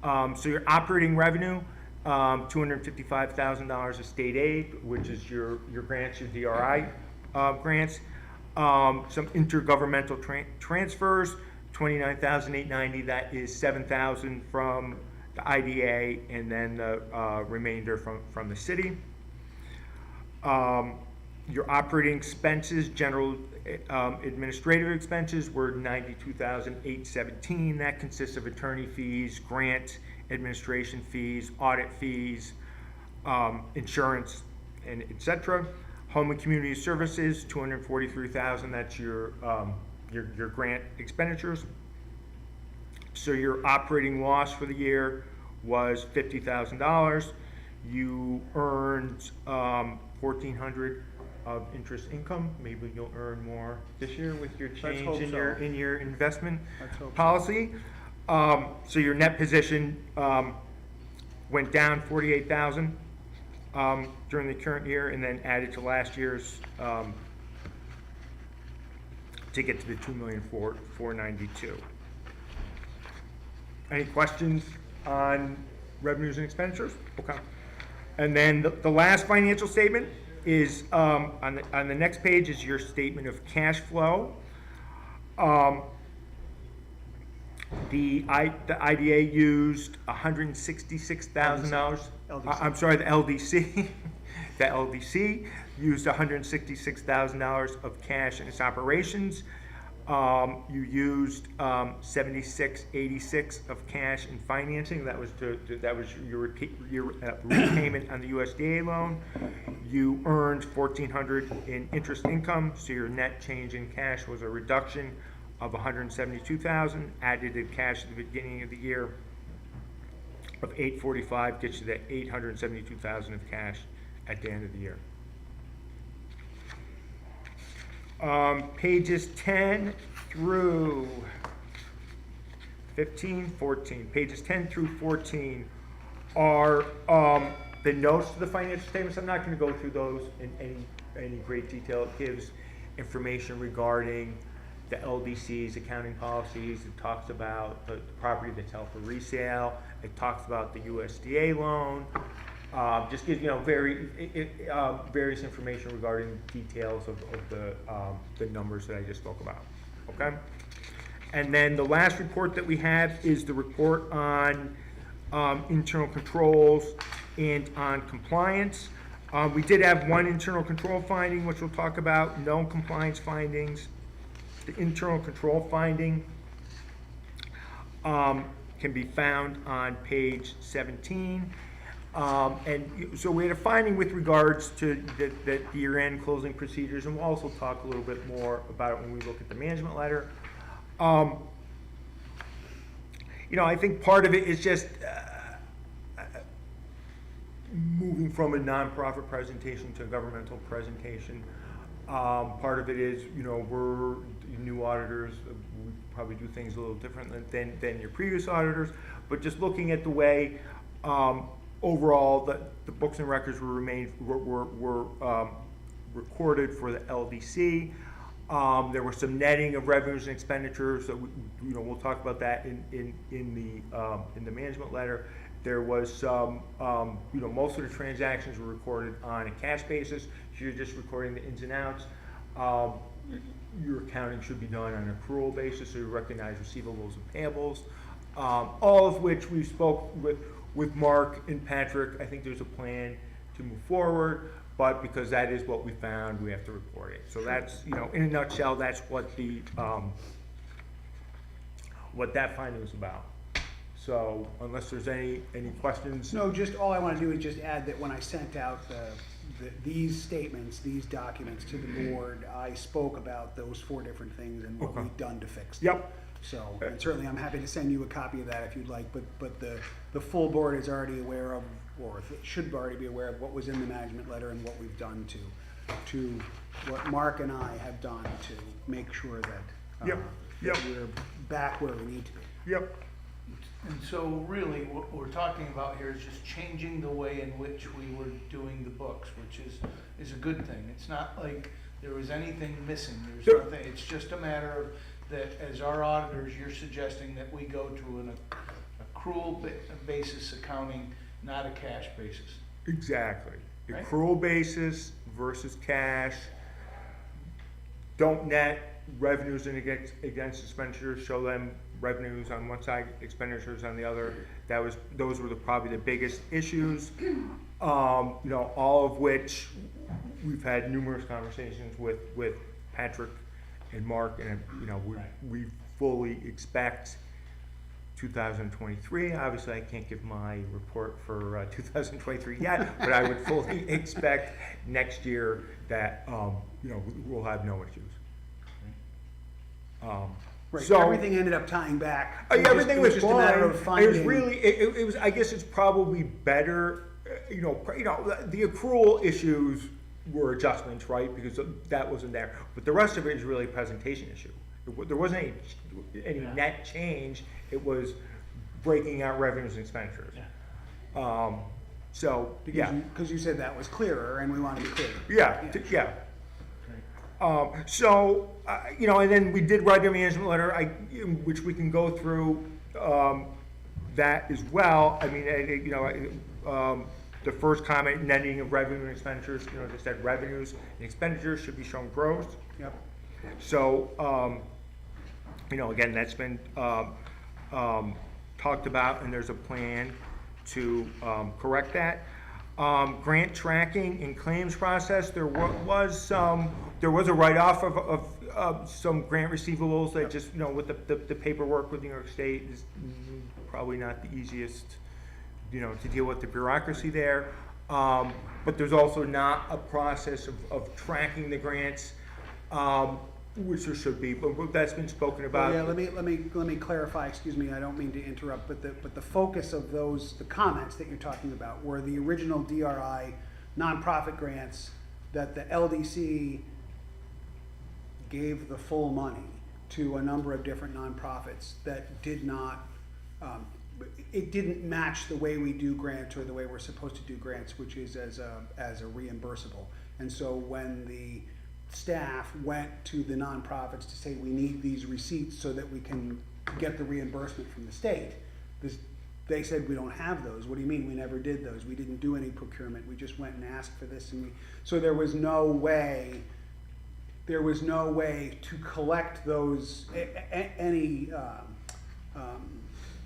So your operating revenue, $255,000 of state aid, which is your grants, your DRI grants. Some intergovernmental transfers, $29,890. That is $7,000 from the IDA, and then the remainder from the city. Your operating expenses, general administrative expenses were $92,817. That consists of attorney fees, grant administration fees, audit fees, insurance, and etc. Home and community services, $243,000. That's your grant expenditures. So your operating loss for the year was $50,000. You earned $1,400 of interest income. Maybe you'll earn more this year with your change hope in so. your investment Let's hope so. policy. So your net position went down 48,000 during the current year, and then added to last year's to get to the 2,492,000. Any questions on revenues and expenditures? Okay. And then the last financial statement is on the next page is your statement of cash flow. The IDA used $166,000. LDC. I'm sorry, the LDC. The LDC used $166,000 of cash in its operations. You used $76.86 of cash in financing. That was your repayment on the USDA loan. You earned $1,400 in interest income, so your net change in cash was a reduction of $172,000. Added in cash at the beginning of the year of $845 gets you that $872,000 of cash at the end of the year. Pages 10 through 15, 14. Pages 10 through 14 are the notes to the financial statements. I'm not going to go through those in any great detail. It gives information regarding the LDC's accounting policies. It talks about the property that's held for resale. It talks about the USDA loan. Just gives various information regarding details of the numbers that I just spoke about. Okay, and then the last report that we have is the report on internal controls and on compliance. We did have one internal control finding, which we'll talk about. No compliance findings. The internal control finding can be found on page 17. And so we had a finding with regards to the year-end closing procedures, and we'll also talk a little bit more about it when we look at the management letter. I think part of it is just moving from a nonprofit presentation to a governmental presentation. Part of it is, we're new auditors, we probably do things a little different than your previous auditors, but just looking at the way overall the books and records were recorded for the LDC. There were some netting of revenues and expenditures, so we'll talk about that in the management letter. There was some, most of the transactions were recorded on a cash basis, so you're just recording the ins and outs. Your accounting should be done on an accrual basis, so you recognize receivables and payables. All of which we spoke with Mark and Patrick. I think there's a plan to move forward, but because that is what we found, we have to report it. So that's, in a nutshell, that's what what that finding was about. So unless there's any questions. No, just all I want to do is just add that when I sent out these statements, these documents to the board, I spoke about those 4 different things and what we've done to fix them. Yep. So, and certainly I'm happy to send you a copy of that if you'd like, but the full board is already aware of, or should already be aware of what was in the management letter and what we've done to what Mark and I have done to make sure that Yep. that we're back where we need to be. Yep. And so really, what we're talking about here is just changing the way in which we were doing the books, which is a good thing. It's not like there was anything missing. There's nothing. It's just a matter of that as our auditors, you're suggesting that we go to an accrual basis accounting, not a cash basis. Exactly. Right? Accrual basis versus cash. Don't net revenues and against expenditures. Show them revenues on one side, expenditures on the other. Those were probably the biggest issues. All of which we've had numerous conversations with Patrick and Mark, and we fully expect 2023. Obviously, I can't give my report for 2023 yet, but I would fully expect next year that we'll have no issues. Right, So- everything ended up tying back. It just- Everything it was just a fine. matter of It was finding. really, it was, I guess it's probably better, the accrual issues were adjustments, right? Because that wasn't there. But the rest of it is really a presentation issue. There wasn't any Yeah. net change. It was breaking out revenues and expenditures. So, yeah. Because you said that was clearer, and we want to be clear. Yeah, yeah. And then we did write a management letter, which we can go through, that as well. I mean, the first comment, netting of revenue and expenditures, as I said, revenues and expenditures should be shown gross. Yep. So, again, that's been, talked about, and there's a plan to, correct that. Grant tracking and claims process, there was a write-off of some grant receivables that just, with the paperwork with New York State is probably not the easiest, to deal with the bureaucracy there. But there's also not a process of tracking the grants, which there should be, but that's been spoken about. Yeah, let me clarify, excuse me, I don't mean to interrupt, but the focus of the comments that you're talking about were the original DRI nonprofit grants that the LDC gave the full money to a number of different nonprofits that did not, it didn't match the way we do grants or the way we're supposed to do grants, which is as a reimbursable. And so when the staff went to the nonprofits to say we need these receipts so that we can get the reimbursement from the state, they said we don't have those. What do you mean we never did those? We didn't do any procurement. We just went and asked for this, and so there was no way to collect those any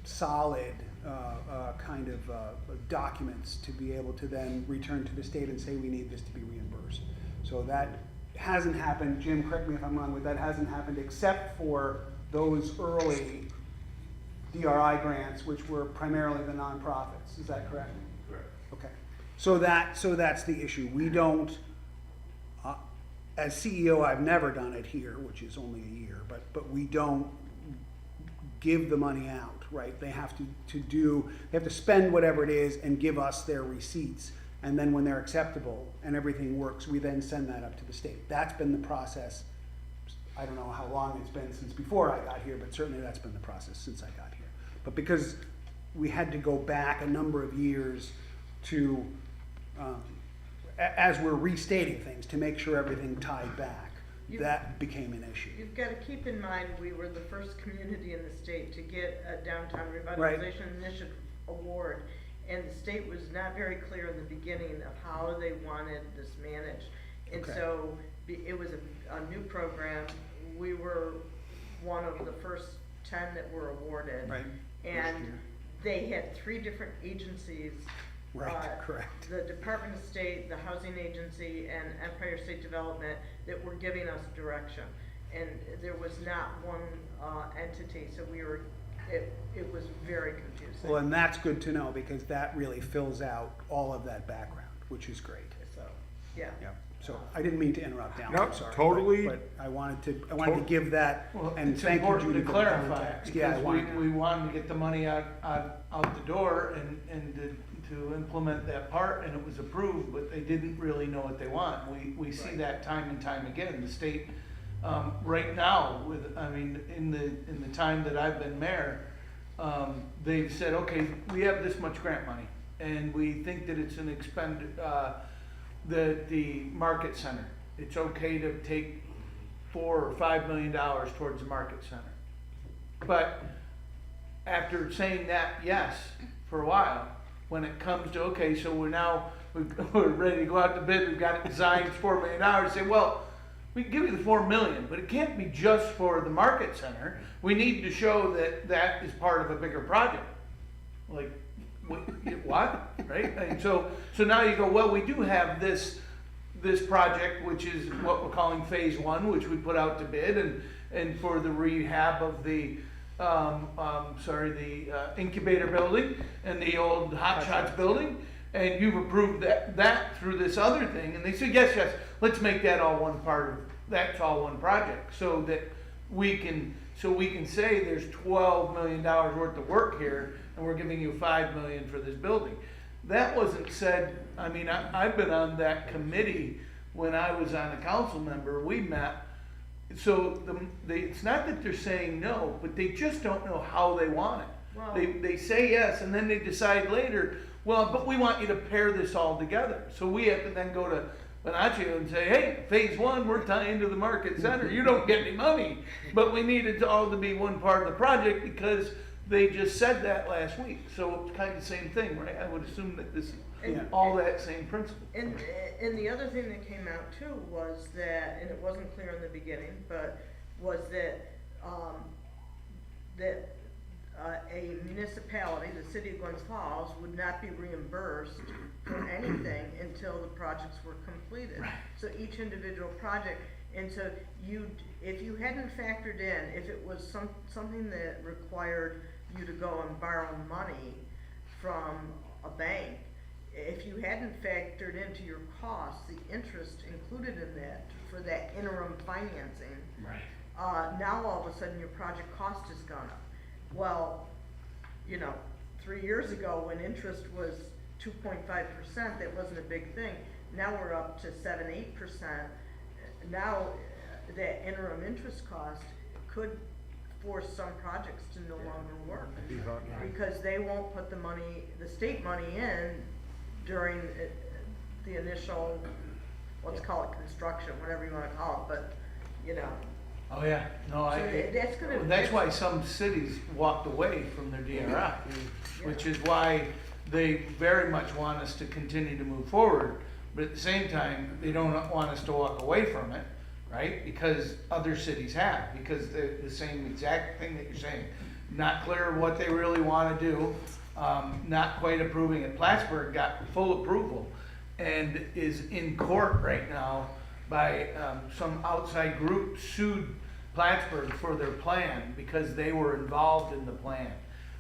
solid kind of documents to be able to then return to the state and say we need this to be reimbursed. So that hasn't happened. Jim, correct me if I'm wrong, but that hasn't happened except for those early DRI grants, which were primarily the nonprofits. Is that correct? Correct. Okay. So that's the issue. We don't, as CEO, I've never done it here, which is only a year, but we don't give the money out, right? They have to spend whatever it is and give us their receipts. And then when they're acceptable and everything works, we then send that up to the state. That's been the process. I don't know how long it's been since before I got here, but certainly that's been the process since I got here. But because we had to go back a number of years to, as we're restating things, to make sure everything tied back, that became an issue. You've got to keep in mind, we were the first community in the state to get a downtown revitalization initiative award. And the state was not very clear in the beginning of how they wanted this managed. And Okay. so it was a new program. We were one of the first 10 that were awarded. Right. And First year. they had 3 different agencies. Right, correct. The Department of State, the Housing Agency, and Empire State Development that were giving us direction. And there was not one entity, so it was very confusing. Well, and that's good to know because that really fills out all of that background, which is great. So, yeah. Yeah. So I didn't mean to interrupt, Alan. No, I'm sorry. totally. But I wanted to give that, Well, and it's thank you, important Judy, to for the clarify, context. Yeah, I because wanted we wanted to get the money out the door and to implement that part, and it was approved, but they didn't really know what they want. We see that time and time again. The state, right now, in the time that I've been mayor, they've said, okay, we have this much grant money, and we think that it's an the market center. It's okay to take $4 or $5 million towards the market center. But after saying that, yes, for a while, when it comes to, okay, so we're ready to go out to bid, we've got it designed, it's $4 million, say, well, we can give you the $4 million, but it can't be just for the market center. We need to show that that is part of a bigger project. Like, what, right? And so now you go, well, we do have this project, which is what we're calling phase 1, which we put out to bid, and for the rehab of the incubator building and the old Hot Shots building, and you've approved that through this other thing. And they said, yes, let's make that all one part of, that's all one project, so that we can So we can say there's $12 million worth of work here, and we're giving you $5 million for this building. That wasn't said, I mean, I've been on that committee when I was on a council member, we met. So it's not that they're saying no, but they just don't know how they want it. Well- They say yes, and then they decide later, well, but we want you to pair this all together. So we have to then go to Bonaccio and say, hey, phase one, we're tying into the market center. You don't get any money. But we need it all to be one part of the project because they just said that last week. So it's kind of the same thing, right? I would assume that this is Yeah. all that same principle. And the other thing that came out too was that, and it wasn't clear in the beginning, but was that, a municipality, the city of Glens Falls, would not be reimbursed for anything until the projects were completed. Right. So each individual project, and so if you hadn't factored in, if it was something that required you to go and borrow money from a bank, if you hadn't factored into your costs, the interest included in that for that interim financing, Right. now all of a sudden your project cost has gone up. Well, 3 years ago when interest was 2.5%, that wasn't a big thing. Now we're up to 7-8%. Now that interim interest cost could force some projects to no longer work because they won't put the state money in during the initial, let's call it construction, whatever you want to call it, but Oh, yeah. No, that's why some cities walked away from their DRI, which is why they very much want us to continue to move forward. But at the same time, they don't want us to walk away from it, right? Because other cities have, because they're the same exact thing that you're saying. Not clear what they really want to do, not quite approving it. Plattsburgh got full approval and is in court right now by some outside group sued Plattsburgh for their plan because they were involved in the plan.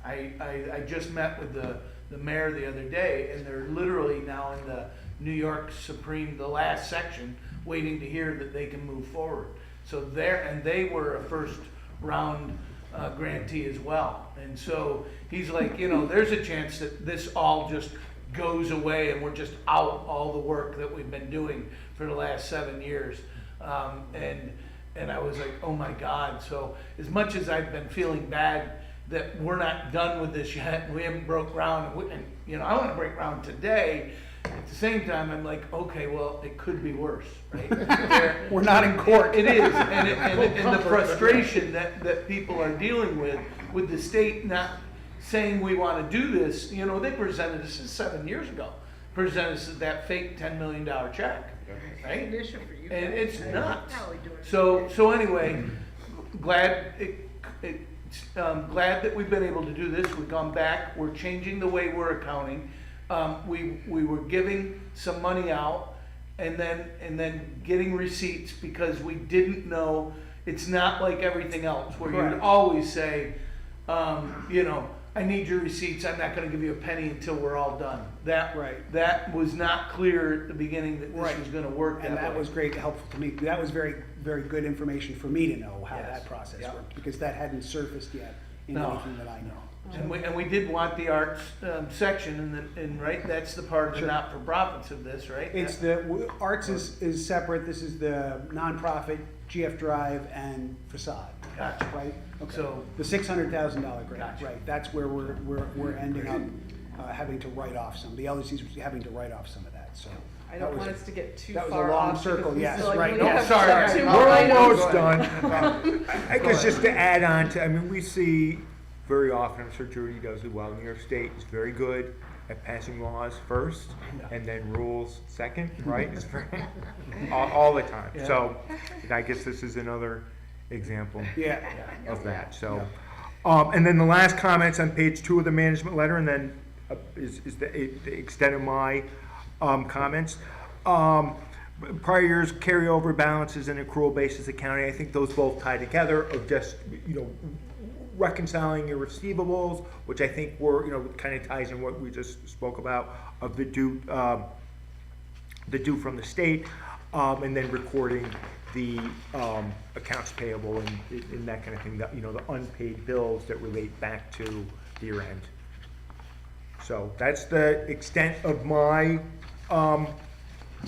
I just met with the mayor the other day, and they're literally now in the New York Supreme, the last section, waiting to hear that they can move forward. So they were a first round grantee as well. And so he's like, there's a chance that this all just goes away and we're just out all the work that we've been doing for the last 7 years. And I was like, oh my God. So as much as I've been feeling bad that we're not done with this yet and we haven't broke ground, and I want to break ground today, at the same time I'm like, okay, well, it could be worse, right? We're not in court. It is, and the frustration that people are dealing with the state not saying we want to do this. They presented us 7 years ago, presented us that fake $10 million check, right? an issue for you And guys. it's You're nuts. probably doing So anyway, glad that we've been able to do this. We've gone back. We're changing the way we're accounting. We were giving some money out and then getting receipts because we didn't know. It's not like everything else where Correct. you'd always say, I need your receipts. I'm not going to give you a penny until we're all done. That was not clear at the beginning that this was going to work. And that way. was great, helpful to me. That was very, very good information for me to know how Yes. that process Yep. worked, because that hadn't surfaced yet in No. anything that I know. And we did want the arts section, and right, that's the part of the Sure. not-for-profits of this, right? It's arts is separate. This is the nonprofit, GF Drive, and facade. Gotcha. Right? Okay. So- the $600,000 grant, Gotcha. right? That's where we're ending up having to write off some. The LDC's having to write off some of that. So I that don't was want us to get too that was a far long off. circle, because we yes, still, like, right, we no, have sorry, two we're more We're items. almost done. I guess just to add on to, we see very often, I'm sure Judy does as well, New York State is very good at passing laws first and then rules second, right? It's all the time. Yeah. So I guess this is another example yeah. of that. So, and then the last comments on page 2 of the management letter, and then is the extent of my comments. Prior years carryover balances and accrual basis accounting. I think those both tie together of just reconciling your receivables, which I think were kind of ties in what we just spoke about of the due from the state, and then recording the accounts payable and that kind of thing, that, you know, the unpaid bills that relate back to the year end. So that's the extent of my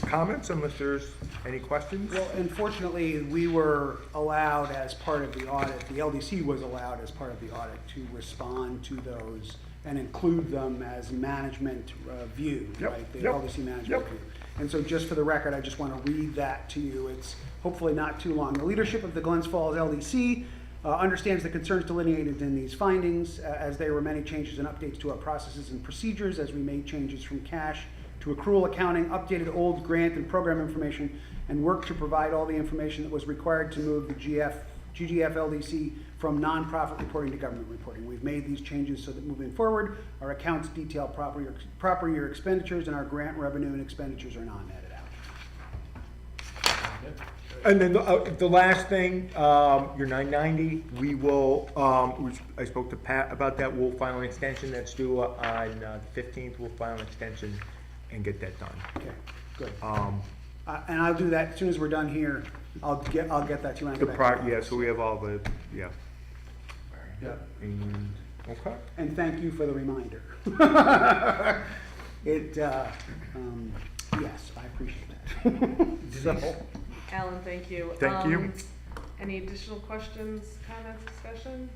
comments, unless there's any questions. Well, unfortunately, we were allowed as part of the audit, the LDC was allowed as part of the audit to respond to those and include them as management view, Yep, right? The yep, LDC management yep. view. And so just for the record, I just want to read that to you. It's hopefully not too long. The leadership of the Glens Falls LDC understands the concerns delineated in these findings, as there were many changes and updates to our processes and procedures as we made changes from cash to accrual accounting, updated old grant and program information, and worked to provide all the information that was required to move the GGF LDC from nonprofit reporting to government reporting. We've made these changes so that moving forward, our accounts detail proper year expenditures, and our grant revenue and expenditures are non-netted out. And then the last thing, your 990, we will, I spoke to Pat about that, we'll file an extension that's due on the 15th, we'll file an extension and get that done. Okay, good. And I'll do that as soon as we're done here. I'll get that to you when I The get back. yeah, so we have all the, yeah. Yeah. And, okay. And thank you for the reminder. Yes, I appreciate that. So, Alan, thank you. Thank you. Any additional questions, comments, discussion?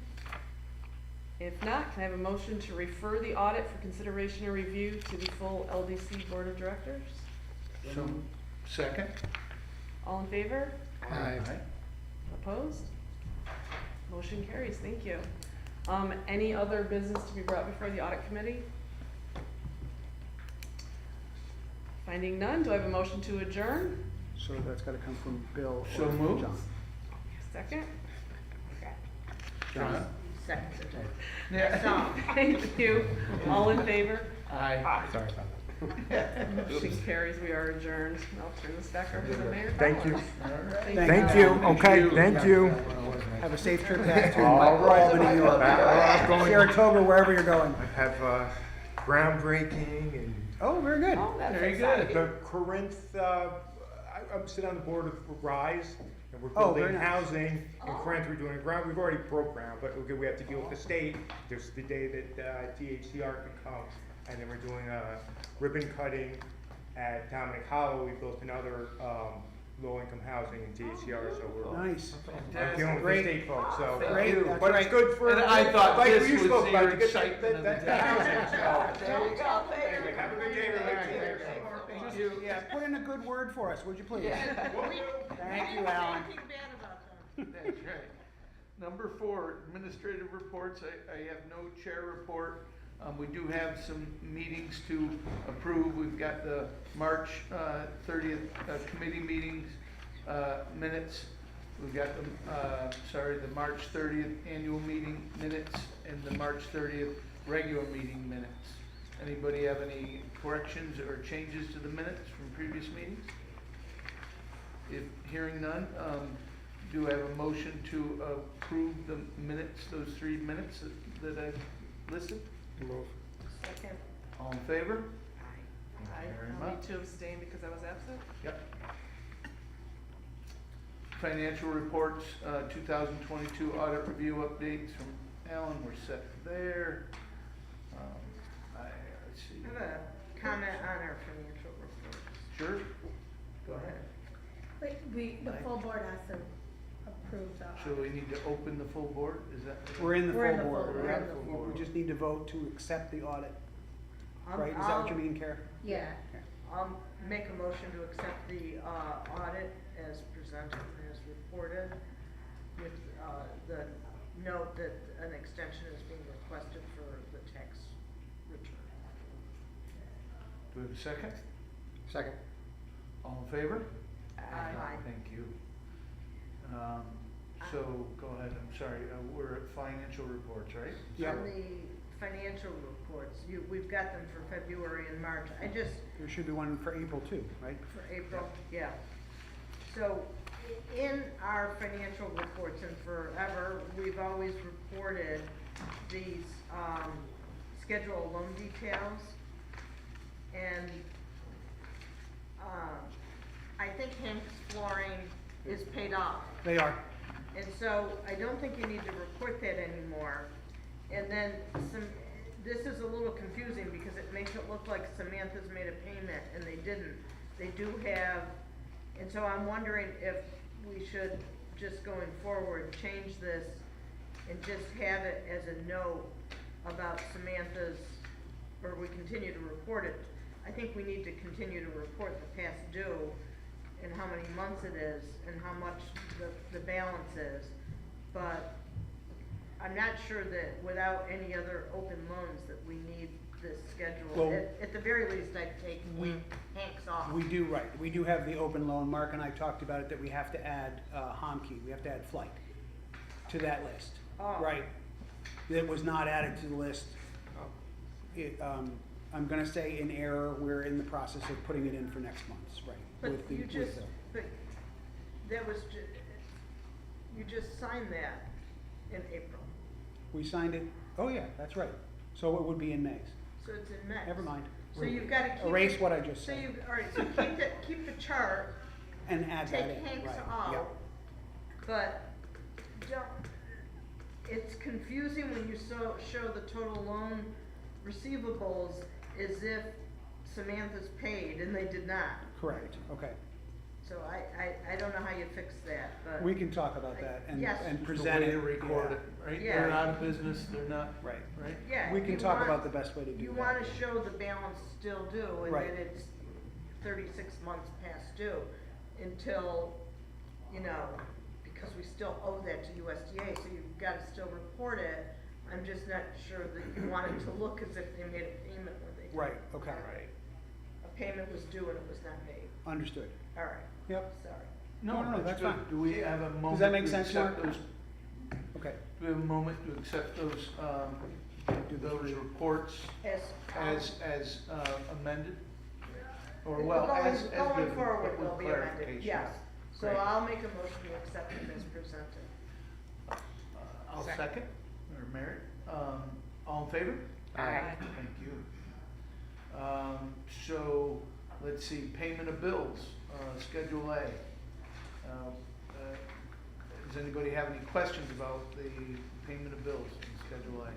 If not, can I have a motion to refer the audit for consideration and review to the full LDC Board of Directors? So, second? All in favor? Aye. Opposed? Motion carries, thank you. Any other business to be brought before the audit committee? Finding none, do I have a motion to adjourn? so that's gotta come from Bill So or moved. John. Second? John. Seconds it. Yeah. Tom. Thank you. All in favor? Aye. Sorry about that. Motion carries, we are adjourned. I'll turn this back over to the mayor. Thank you. Thank Thank you, okay, thank you. Have a safe trip back to All right. Albany or Going- Saratoga, wherever you're going. I have groundbreaking and Oh, very good. Oh, that's Very exciting. good. the Corinth, I'm sitting on the board of Rise, and we're Oh, very building nice. housing in Corinth. We're doing ground, we've already broke ground, but we have to deal with the state. There's the day that DHCR can come, and then we're doing a ribbon cutting at Dominic Hollow. We built another low-income housing in DHCR, so we're Nice. I'm dealing with the Great. state folks, so. Great, that's But it's right. good for, And I thought like this you was spoke about, your to get excitement of the that day. housing, so. There you go. Have a good day, everybody. Thank you. Yeah, put in a good word for us, would you please? Thank you, Alan. Anything bad about them. That's right. Number 4, administrative reports. I have no chair report. We do have some meetings to approve. We've got the March 30th committee meetings minutes. We've got the March 30th annual meeting minutes and the March 30th regular meeting minutes. Anybody have any corrections or changes to the minutes from previous meetings? If hearing none, do I have a motion to approve the minutes, those 3 minutes that I've listed? Second. All in favor? I Very need much. to abstain because I was absent. Yep. Financial reports, 2022 audit review updates from Alan, we're set there. Let's see. I have a comment on our financial report. Sure, go ahead. Wait, the full board has to approve the. So we need to open the full board, is that? We're in the We're in full the board. full We're board. in the full board. We just need to vote to accept the audit, right? Is that what you I'll- mean, Kara? Yeah. I'll make a motion to accept the audit as presented, as reported, with the note that an extension is being requested for the tax return. Do we have a second? Second. All in favor? Aye. Thank you. So, go ahead, I'm sorry, we're at financial reports, right? Yeah. On the financial reports, we've got them for February and March. I just, There should be one for April too, right? for April, yeah. So in our financial reports and forever, we've always reported these schedule loan details. And I think Hank's Flooring is paid off. They are. And so I don't think you need to report that anymore. And then this is a little confusing because it makes it look like Samantha's made a payment and they didn't. They do have, and so I'm wondering if we should, just going forward, change this and just have it as a note about Samantha's, or we continue to report it. I think we need to continue to report the past due and how many months it is and how much the balance is. But I'm not sure that without any other open loans that we need this schedule. Well, At the very least, I'd take Hank's off. We do, right. We do have the open loan. Mark and I talked about it, that we have to add Homkey. We have to add Flight to that list. Oh. Right. That was not added to the list. I'm gonna say in error, we're in the process of putting it in for next month's, right? But with the- you with just, the- but that was you just signed that in April. We signed it, oh yeah, that's right. So it would be in May's. So it's in May. Never mind. So you've got to keep. Erase what I just So said. you, all right, so keep the chart, And add that in, take right. Hank's Yep. out, but don't, it's confusing when you show the total loan receivables as if Samantha's paid and they did not. Correct, okay. So I don't know how you fix that, but. We can talk about that Yes. and The present way it. to record yeah. it, right? Yeah. They're out of business, they're not, Right. right? Yeah. We can you talk want- about the best way to do You that. want to show the balance still due and Right. that it's 36 months past due until, because we still owe that to USDA, so you've got to still report it. I'm just not sure that you want it to look as if they made a payment when they didn't. Right, okay. Right. A payment was due and it was not paid. Understood. All right, Yep. sorry. No, that's good. fine. Do we have a moment? Does that make to sense, accept Mark? those- Okay. Do we have a moment to accept those reports as amended? Or well, as Going given, forward, but they'll with be amended, clarification. yes. So Great. I'll make a motion to accept it as presented. I'll second, or Mary. All in favor? Aye. Thank you. So, let's see, payment of bills, Schedule A. Does anybody have any questions about the payment of bills in Schedule A?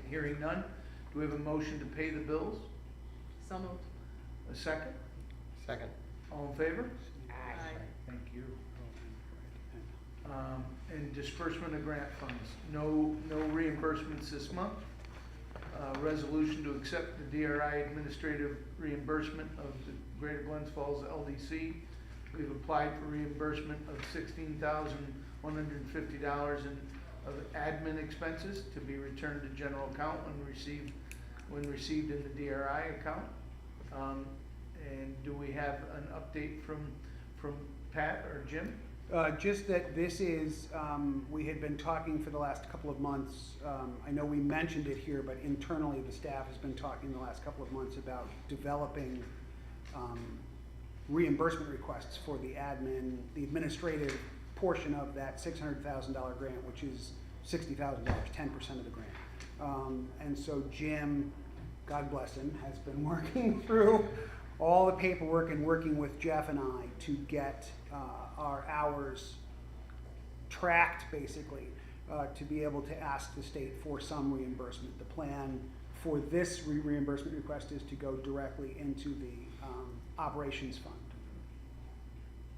Hearing none, do we have a motion to pay the bills? So moved. A second? Second. All in favor? Aye. Thank you. And disbursement of grant funds, no reimbursements this month. Resolution to accept the DRI administrative reimbursement of the Greater Glens Falls LDC. We've applied for reimbursement of $16,150 of admin expenses to be returned to general account when received in the DRI account. And do we have an update from Pat or Jim? Just that this is, we had been talking for the last couple of months, I know we mentioned it here, but internally the staff has been talking the last couple of months about developing reimbursement requests for the administrative portion of that $600,000 grant, which is $60,000, 10% of the grant. And so Jim, God bless him, has been working through all the paperwork and working with Jeff and I to get our hours tracked, basically, to be able to ask the state for some reimbursement. The plan for this reimbursement request is to go directly into the operations fund,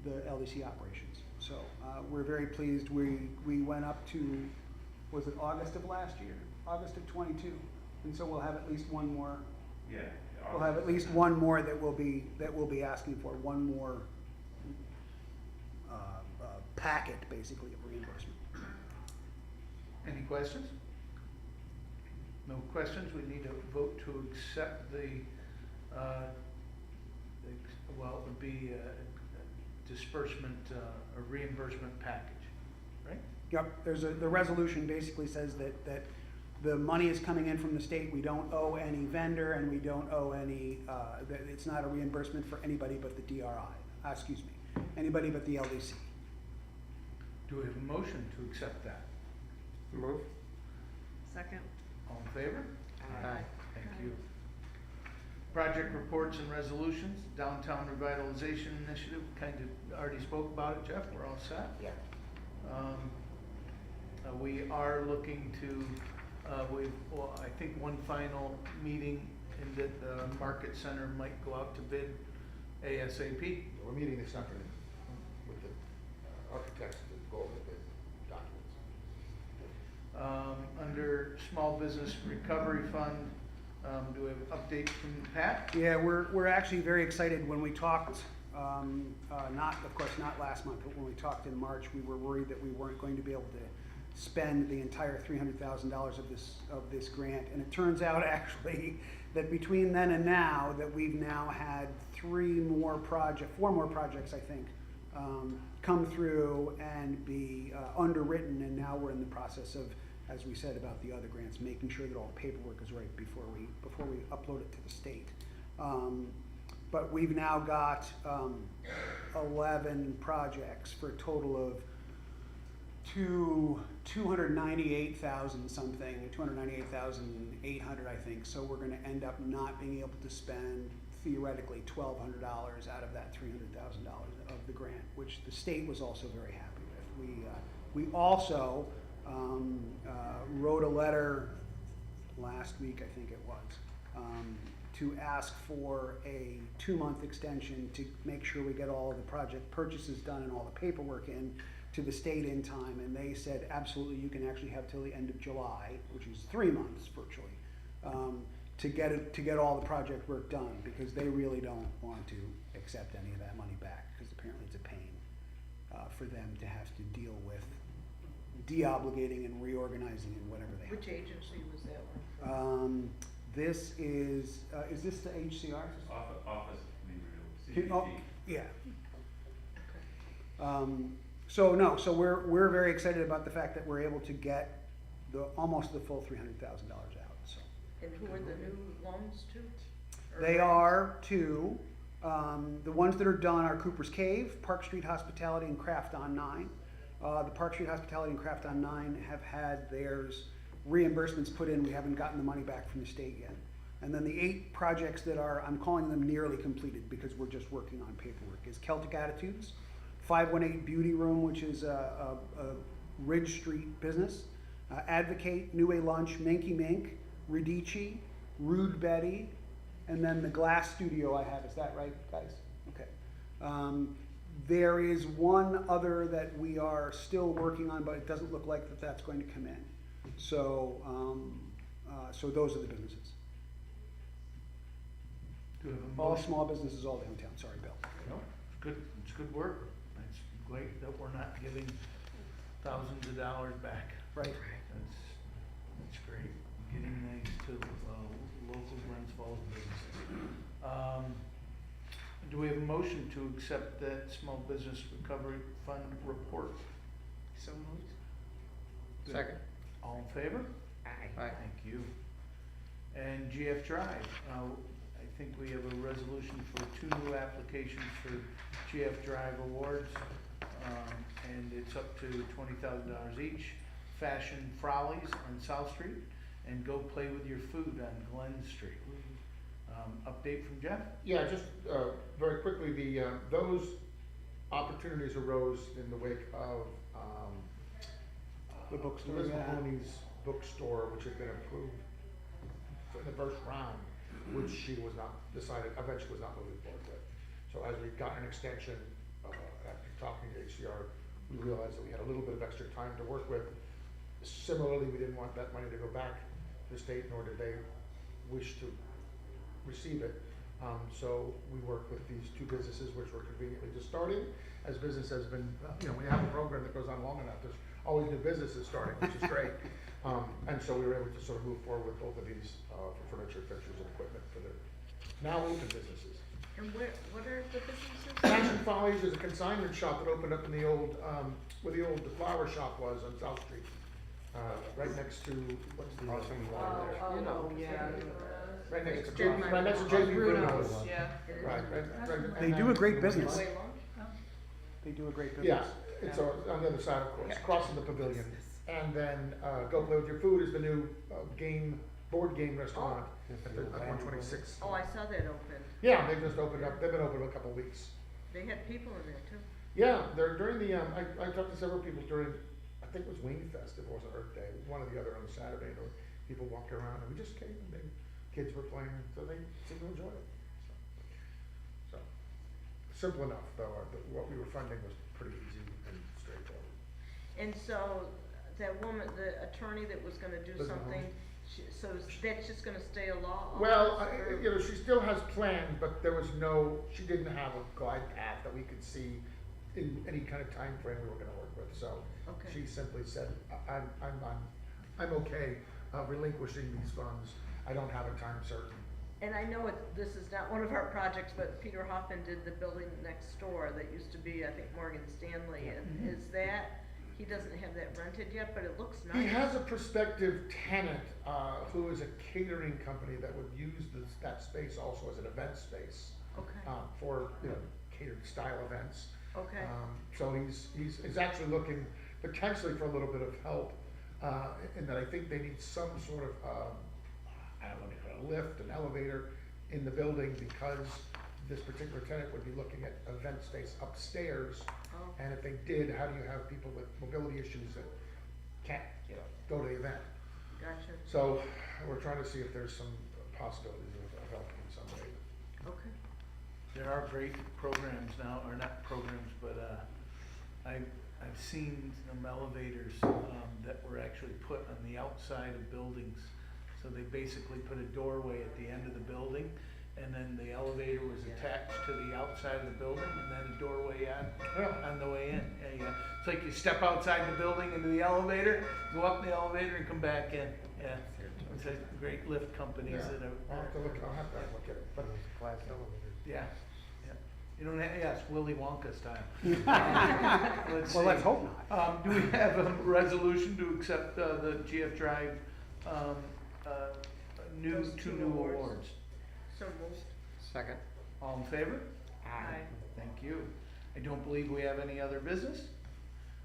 the LDC operations. So we're very pleased. We went up to, was it August of last year? August of 22. And so we'll have at least one more. Yeah. We'll have at least one more that we'll be asking for, one more packet, basically, of reimbursement. Any questions? No questions, we need a vote to accept the, well, it would be a disbursement, a reimbursement package, right? Yep, the resolution basically says that the money is coming in from the state, we don't owe any vendor, and we don't owe any, that it's not a reimbursement for anybody but the DRI, anybody but the LDC. Do we have a motion to accept that? Move. Second. All in favor? Aye. Thank you. Project reports and resolutions, downtown revitalization initiative, kind of already spoke about it, Jeff, we're all set. Yeah. We are looking to, I think one final meeting in that the market center might go out to bid ASAP. We're meeting this afternoon with the architects to go over the bid documents. Under small business recovery fund, do we have an update from Pat? Yeah, we're actually very excited. When we talked, of course, not last month, but when we talked in March, we were worried that we weren't going to be able to spend the entire $300,000 of this grant. And it turns out actually that between then and now, that we've now had four more projects, I think, come through and be underwritten. And now we're in the process of, as we said about the other grants, making sure that all the paperwork is right before we upload it to the state. But we've now got 11 projects for a total of 298,000 something, 298,800, I think. So we're going to end up not being able to spend theoretically $1,200 out of that $300,000 of the grant, which the state was also very happy with. We also wrote a letter last week, I think it was, to ask for a 2-month extension to make sure we get all of the project purchases done and all the paperwork in to the state in time. And they said, absolutely, you can actually have till the end of July, which is 3 months virtually, to get all the project work done, because they really don't want to accept any of that money back, because apparently it's a pain for them to have to deal with de-obligating and reorganizing and whatever they have. Which agency was that one from? This is this the HCR? Office of Community Oh, Renewal, yeah. Okay. So we're very excited about the fact that we're able to get almost the full $300,000 out. So And who are the new loans to? Or they grants? are to the ones that are done are Cooper's Cave, Park Street Hospitality, and Craft on 9. The Park Street Hospitality and Craft on 9 have had theirs reimbursements put in. We haven't gotten the money back from the state yet. And then the 8 projects that are, I'm calling them nearly completed because we're just working on paperwork, is Celtic Attitudes, 518 Beauty Room, which is a Ridge Street business, Advocate, New Way Lunch, Minky Mink, Radici, Rude Betty, and then the Glass Studio I have. Is that right, guys? Okay. There is one other that we are still working on, but it doesn't look like that's going to come in. So, so those are the businesses. Do we have a All motion? small businesses, all downtown. Sorry, Bill. No, it's good work. It's great that we're not giving thousands of dollars back. Right. That's great, getting these to local Glens Falls businesses. Do we have a motion to accept that small business recovery fund report? So moved. Second. All in favor? Aye. Aye. Thank you. And GF Drive, I think we have a resolution for 2 new applications for GF Drive awards, and it's up to $20,000 each. Fashion Frollies on South Street, and Go Play With Your Food on Glen Street. Update from Jeff? Yeah, just very quickly, those opportunities arose in the wake of The bookstore, Liz yeah. Mahoney's bookstore, which had been approved in the first round, which she was not eventually was not moving forward with. So as we got an extension, after talking to HCR, we realized that we had a little bit of extra time to work with. Similarly, we didn't want that money to go back to the state, nor did they wish to receive it. So we worked with these 2 businesses, which were conveniently just starting. As business has been, when you have a program that goes on long enough, there's always new businesses starting, which is great. And so we were able to sort of move forward with both of these for furniture, fixtures, and equipment for the now open businesses. And what are the businesses? Fashion Follies is a consignment shop that opened up in the old, where the old flower shop was on South Street. Right next to, what's the? Awesome water there. You know, yeah. Right next to, JP right next to JP Bruno's, Bruno's. yeah. Right. They do a great business. Way lunch? They do a great business. Yeah, it's on the other side, of course, across from the pavilion. And then Go Play With Your Food is the new game board game restaurant at 126. Oh, I saw that open. Yeah, they just opened up, they've been open a couple of weeks. They had people in there too. Yeah, they're during the, I talked to several people during, I think it was Wayne Fest, if it wasn't Earth Day, one or the other on Saturday, there were people walking around, and we just came, and kids were playing, so they seemed to enjoy it. So, simple enough, though, what we were funding was pretty easy and straightforward. And so that woman, the attorney that was gonna do Doesn't something, know. so that's just gonna stay a law? Well, office, or- you know, she still has plans, but there was no, she didn't have a glide path that we could see in any kind of time frame we were gonna work with, so. Okay. She simply said, I'm okay relinquishing these funds, I don't have a time certain. And I know this is not one of our projects, but Peter Hoffman did the building next door that used to be, I think, Morgan Stanley, and is that, he doesn't have that rented yet, but it looks nice. He has a prospective tenant, who is a catering company that would use that space also as an event space. Okay, For, you know, catered style events. okay, So he's actually looking potentially for a little bit of help, in that I think they need some sort of, I don't know, a lift, an elevator in the building, because this particular tenant would be looking at event space upstairs. oh, And if they did, how do you have people with mobility issues that can't, you know, go to the event? gotcha, So we're trying to see if there's some possibilities of helping in some way. okay. There are great programs now, or not programs, but I've seen some elevators that were actually put on the outside of buildings. So they basically put a doorway at the end of the building, and then the elevator was attached to the outside of the building, and then a doorway on the way in. Yeah. It's like you step outside the building into the elevator, go up the elevator, and come back in. Yeah, it's a great lift companies Yeah. that I'll have to look, I'll have to look at it, but Glass elevators. yeah, yeah. You don't have, yes, Willy Wonka style. Let's Well, see. let's hope not. Do we have a resolution to accept the GF Drive Those two two new awards. awards? So moved. Second. All in favor? Aye. Thank you. I don't believe we have any other business.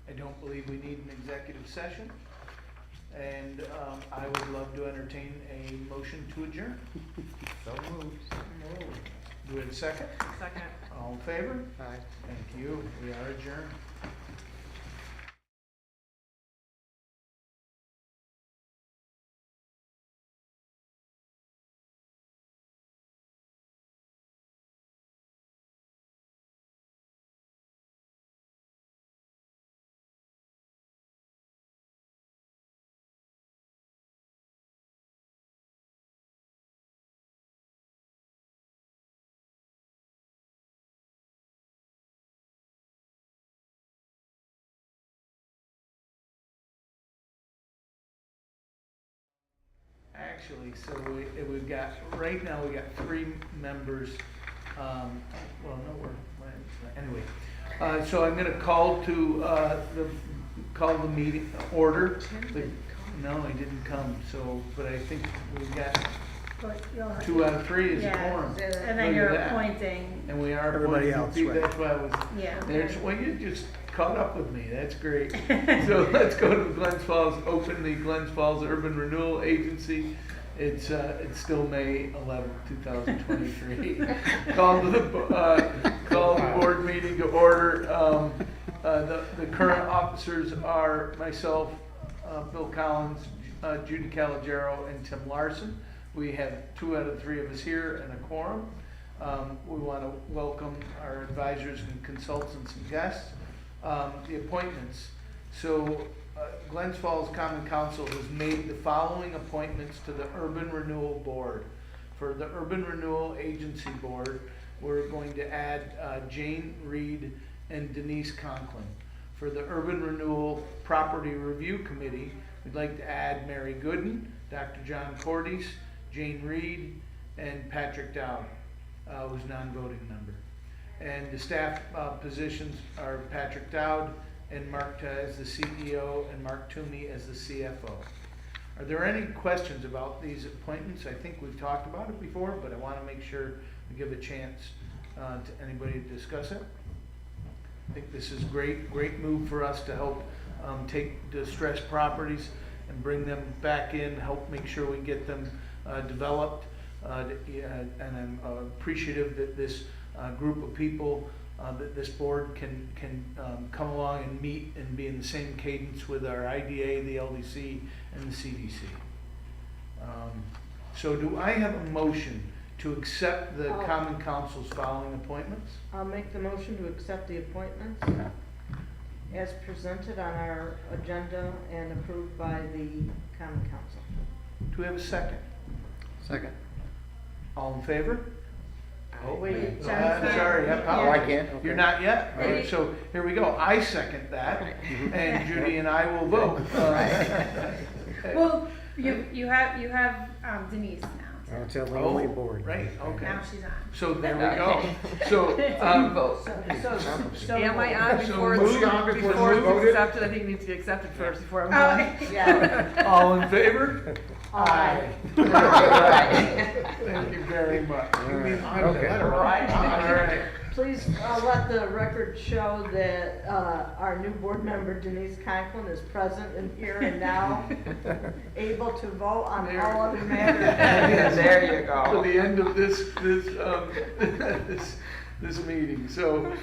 I don't believe we need an executive session. And I would love to entertain a motion to adjourn. So moved. Do we have a second? Second. All in favor? Aye. Thank you. We are adjourned. Actually, so we've got, right now, we got 3 members, well, no, anyway. So I'm gonna call the meeting order. No, he didn't come, so, but I think we've got But you'll- 2 out of 3 is a Yeah. quorum. And Look then at you're that. appointing, And we are Everybody appointing else, people. right. That's why I was, yeah. there's, well, you just caught up with me, that's great. So let's go to Glens Falls, open the Glens Falls Urban Renewal Agency. It's still May 11th, 2023. Call the board meeting to order. The current officers are myself, Bill Collins, Judy Calagero, and Tim Larson. We have 2 out of 3 of us here and a quorum. We want to welcome our advisors and consultants and guests. The appointments. So Glens Falls Common Council has made the following appointments to the Urban Renewal Board. For the Urban Renewal Agency Board, we're going to add Jane Reed and Denise Conklin. For the Urban Renewal Property Review Committee, we'd like to add Mary Gooden, Dr. John Cordes, Jane Reed, and Patrick Dowd, who's a non-voting member. And the staff positions are Patrick Dowd and Mark as the CEO and Mark Toomey as the CFO. Are there any questions about these appointments? I think we've talked about it before, but I want to make sure we give a chance to anybody to discuss it. I think this is great move for us to help take distressed properties and bring them back in, help make sure we get them developed. And I'm appreciative that this group of people, that this board can come along and meet and be in the same cadence with our IDA, the LDC, and the CDC. So do I have a motion to accept the Common Council's following appointments? I'll make the motion to accept the appointments as presented on our agenda and approved by the Common Council. Do we have a second? Second. All in favor? Oh, Wait, sorry, I Oh, I apologize. can't? Okay. You're not yet? All right, so here we go. I second that, and Judy and I will vote. Well, you have Denise now. Oh, it's a lonely Oh, board. right, okay. Now she's on. So there we go. So, Am I on So before, moved. before Moved. it's accepted? I think it needs to be accepted first before I'm Oh, on. Yeah. all in favor? Aye. Thank you very much. Okay. All right. Please let the record show that our new board member Denise Conklin is present and here and now, able to vote on all other matters. There you go. To the end of this this meeting. So,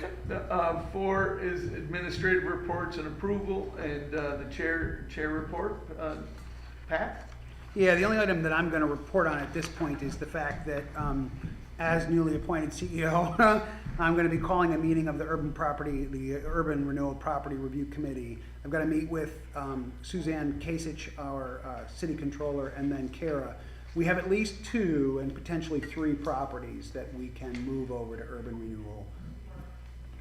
4 is administrative reports and approval, and the chair report. Pat? Yeah, the only item that I'm gonna report on at this point is the fact that, as newly appointed CEO, I'm gonna be calling a meeting of the Urban Renewal Property Review Committee. I've gotta meet with, Suzanne Kasich, our, city controller, and then Kara. We have at least 2 and potentially 3 properties that we can move over to urban renewal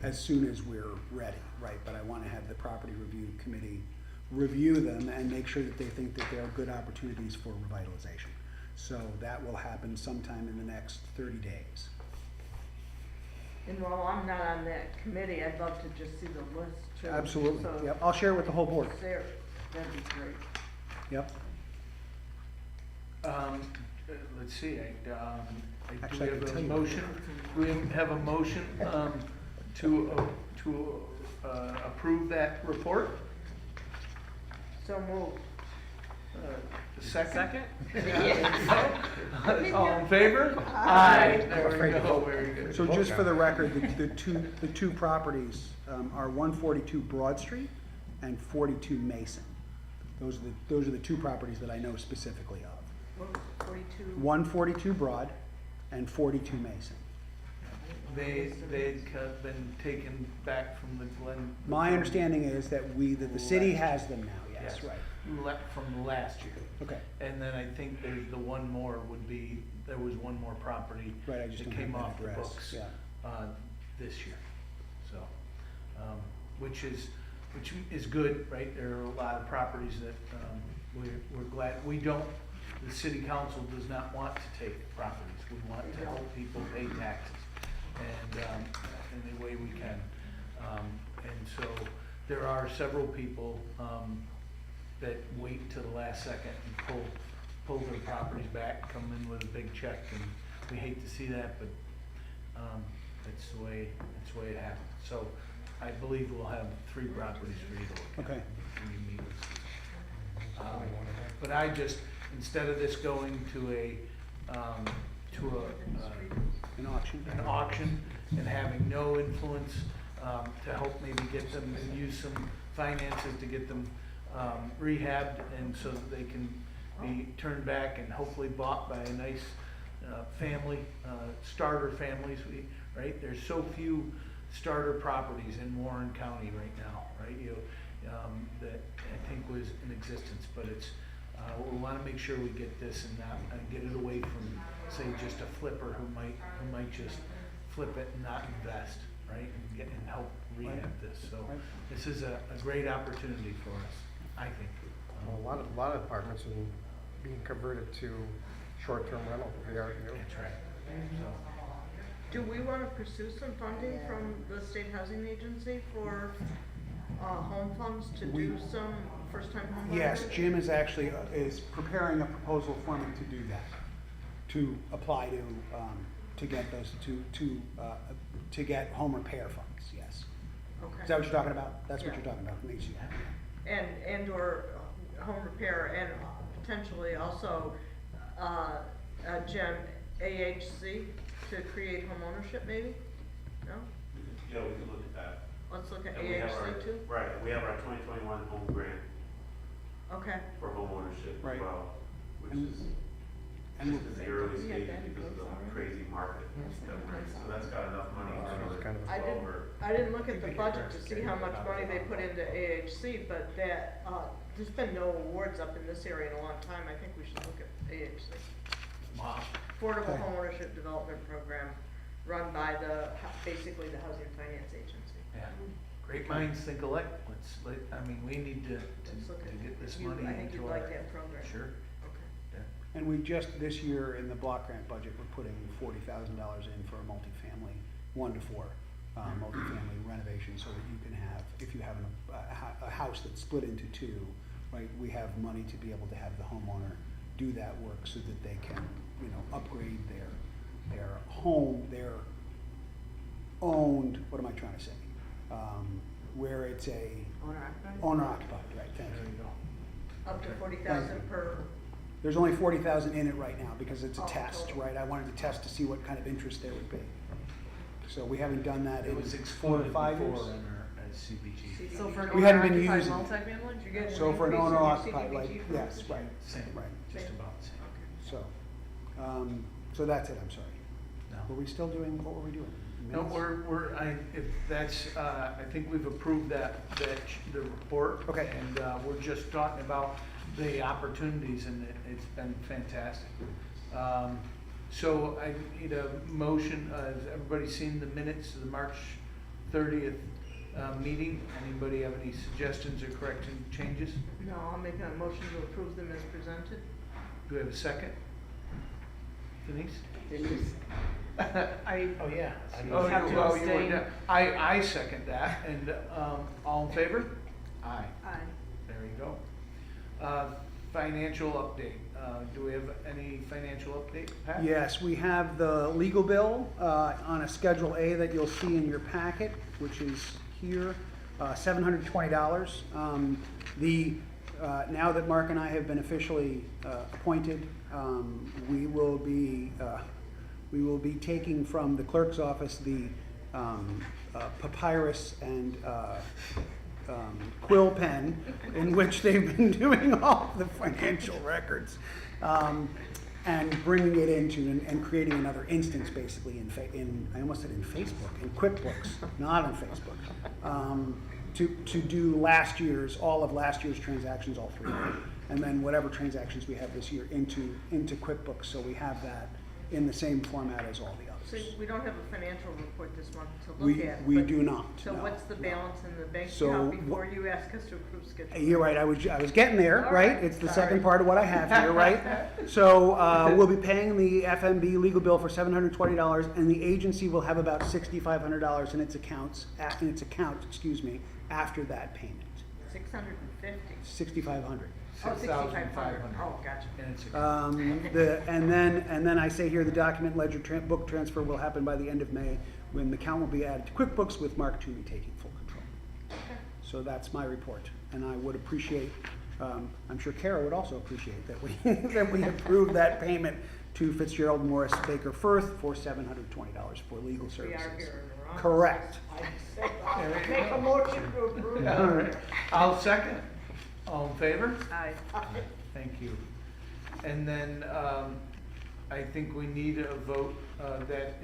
as soon as we're ready, right? But I wanna have the property review committee review them and make sure that they think that they are good opportunities for revitalization. So that will happen sometime in the next 30 days. And while I'm not on that committee, I'd love to just see the list too. Absolutely, So, yep, I'll share it with the whole board, There, that'd be great. yep. Let's see, do Actually, I we can have tell a you. motion? We have a motion to approve that report? So moved. Second? All in favor? Aye. There we go, very good. So just for the record, the two properties are 142 Broad Street and 42 Mason. Those are the 2 properties that I know specifically of. 42. 142 Broad and 42 Mason. They'd been taken back from the Glen. My understanding is that the city has them now, yes, Yes. right. From last year. Okay, And then I think there's the one more there was one more property right, I just that don't came have off that the address, books yeah. this year. So, which is good, right? There are a lot of properties that we're glad, the city council does not want to take properties. We want to help people pay taxes and in the way we can. And so there are several people that wait till the last second and pull their properties back, come in with a big check, and we hate to see that, but it's the way it happens. So I believe we'll have 3 properties for you to look at Okay. when you meet with us. But I just, instead of this going to An auction? an auction and having no influence to help maybe get them and use some finances to get them rehabbed and so that they can be turned back and hopefully bought by a nice family, starter families. Right? There's so few starter properties in Warren County right now, right? That I think was in existence, but it's we want to make sure we get this and not get it away from, say, just a flipper who might just flip it and not invest, right? And help rehab this. So this is a great opportunity for us, I think. Well, a lot of apartments are being converted to short-term rental, VRBO. That's right. So, Do we want to pursue some funding from the State Housing Agency for home funds to do some first-time home buyers? Yes, Jim is actually, is preparing a proposal for me to do that, to apply to get those, to get home repair funds, yes. Okay. Is that what you're talking about? That's what Yeah. you're talking about, makes you happy. And or home repair and potentially also, Jen, AHC to create home ownership maybe? No? Yeah, we could look at that. Let's look at And we have our- AHC too? Right, we have our 2021 home grant Okay. for home ownership Right. as well, which And- is And just in the early We had stages that in because of the place already. crazy market that we're in. So that's got enough money It's for kind of- I didn't, over. I didn't look at the budget to see how much money they put into AHC, but that, there's been no awards up in this area in a long time. I think we should look at AHC. Wow. Affordable Okay. Homeownership Development Program run by basically the Housing Finance Agency. Yeah, great minds think alike. I mean, we need to Let's look at, get this you- money I think you'd into our. like that program. Sure, Okay. yeah. And we just, this year in the block grant budget, we're putting $40,000 in for a multifamily, 1 to 4, multifamily renovation so that you can have, if you have a house that's split into 2, right, we have money to be able to have the homeowner do that work so that they can, you know, upgrade their home, their owned, what am I trying to say? Where it's a Owner occupied? owner occupied, right, thank There you you. go. Up to 40,000 per, There's only 40,000 in it right now because it's a Oh, test, total. right? I wanted to test to see what kind of interest there would be. So we haven't done that It in was 4 or excluded 5 before years. in our CBG. So for an We hadn't been owner-occupied using it. multifamily? you get an So for an increase in owner your occupied, like, CDBG yes, funds? right, Same, right. just about the same. So that's it, I'm sorry. Were No, we still doing, what were we doing? no, Minutes? if that's, I think we've approved the report. Okay. And, we're just talking about the opportunities and it's been fantastic. So I need a motion, has everybody seen the minutes of the March 30th meeting? Anybody have any suggestions or correction changes? No, I'll make a motion to approve them as presented. Do we have a second? Denise? Denise. Oh, yeah. You have to abstain. I second that, and all in favor? Aye. Aye. There you go. Financial update. Do we have any financial update, Pat? Yes, we have the legal bill on a Schedule A that you'll see in your packet, which is here, $720. Now that Mark and I have been officially appointed, we will be taking from the clerk's office the papyrus and quill pen in which they've been doing all the financial records, and bringing it into and creating another instance basically in I almost said in Facebook, in QuickBooks, not in Facebook, to do all of last year's transactions, all 3 of them, and then whatever transactions we have this year into QuickBooks, so we have that in the same format as all the So others. we don't have a financial report this month to look We at. we but- do not. So no, what's the no. balance in the bank So account wh- before you ask us to approve schedule? You're right, I was getting there, All right? right, It's the sorry. second part of what I have here, right? So we'll be paying the FMB legal bill for $720, and the agency will have about $6,500 in its account, after that payment. 650. 6,500. Oh, 6,500. Oh, gotcha. And it's And then I say here, the document ledger book transfer will happen by the end of May, when the account will be added to QuickBooks with Mark Toomey taking full control. So that's my report, and I would appreciate, I'm sure Kara would also appreciate that we, that we approve that payment to Fitzgerald Morris Baker Firth for $720 for legal We services. are here in the wrong. Correct. I say, I'll make a motion to approve. All right. I'll second. All in favor? Aye. Thank you. And then I think we need a vote that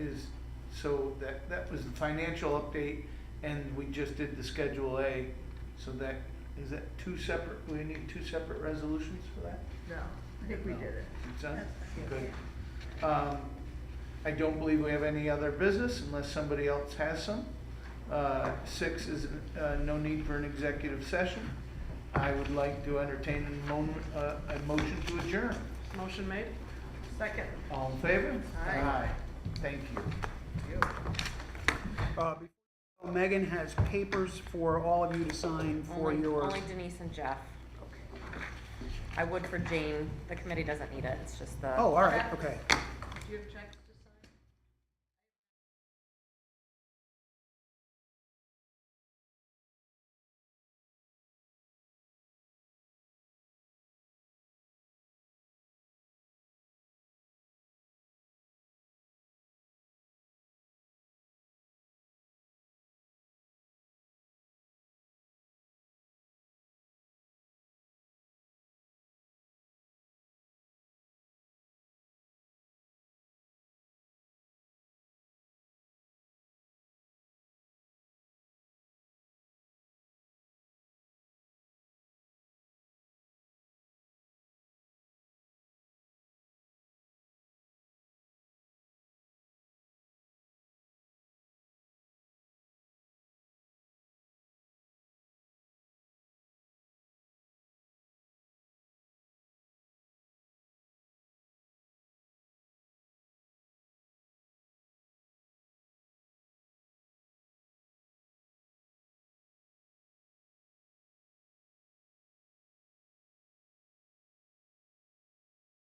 was the financial update, and we just did the Schedule A. So is that we need 2 separate resolutions for that? No, I think we did it. It's done? Good. I don't believe we have any other business unless somebody else has some. 6 is no need for an executive session. I would like to entertain a motion to adjourn. Motion made? Second. All in favor? Aye. Thank you. Megan has papers for all of you to sign for your. Only Denise and Jeff. I would for Jane. The committee doesn't need it. It's just the. Oh, all right, okay. Do you have checks?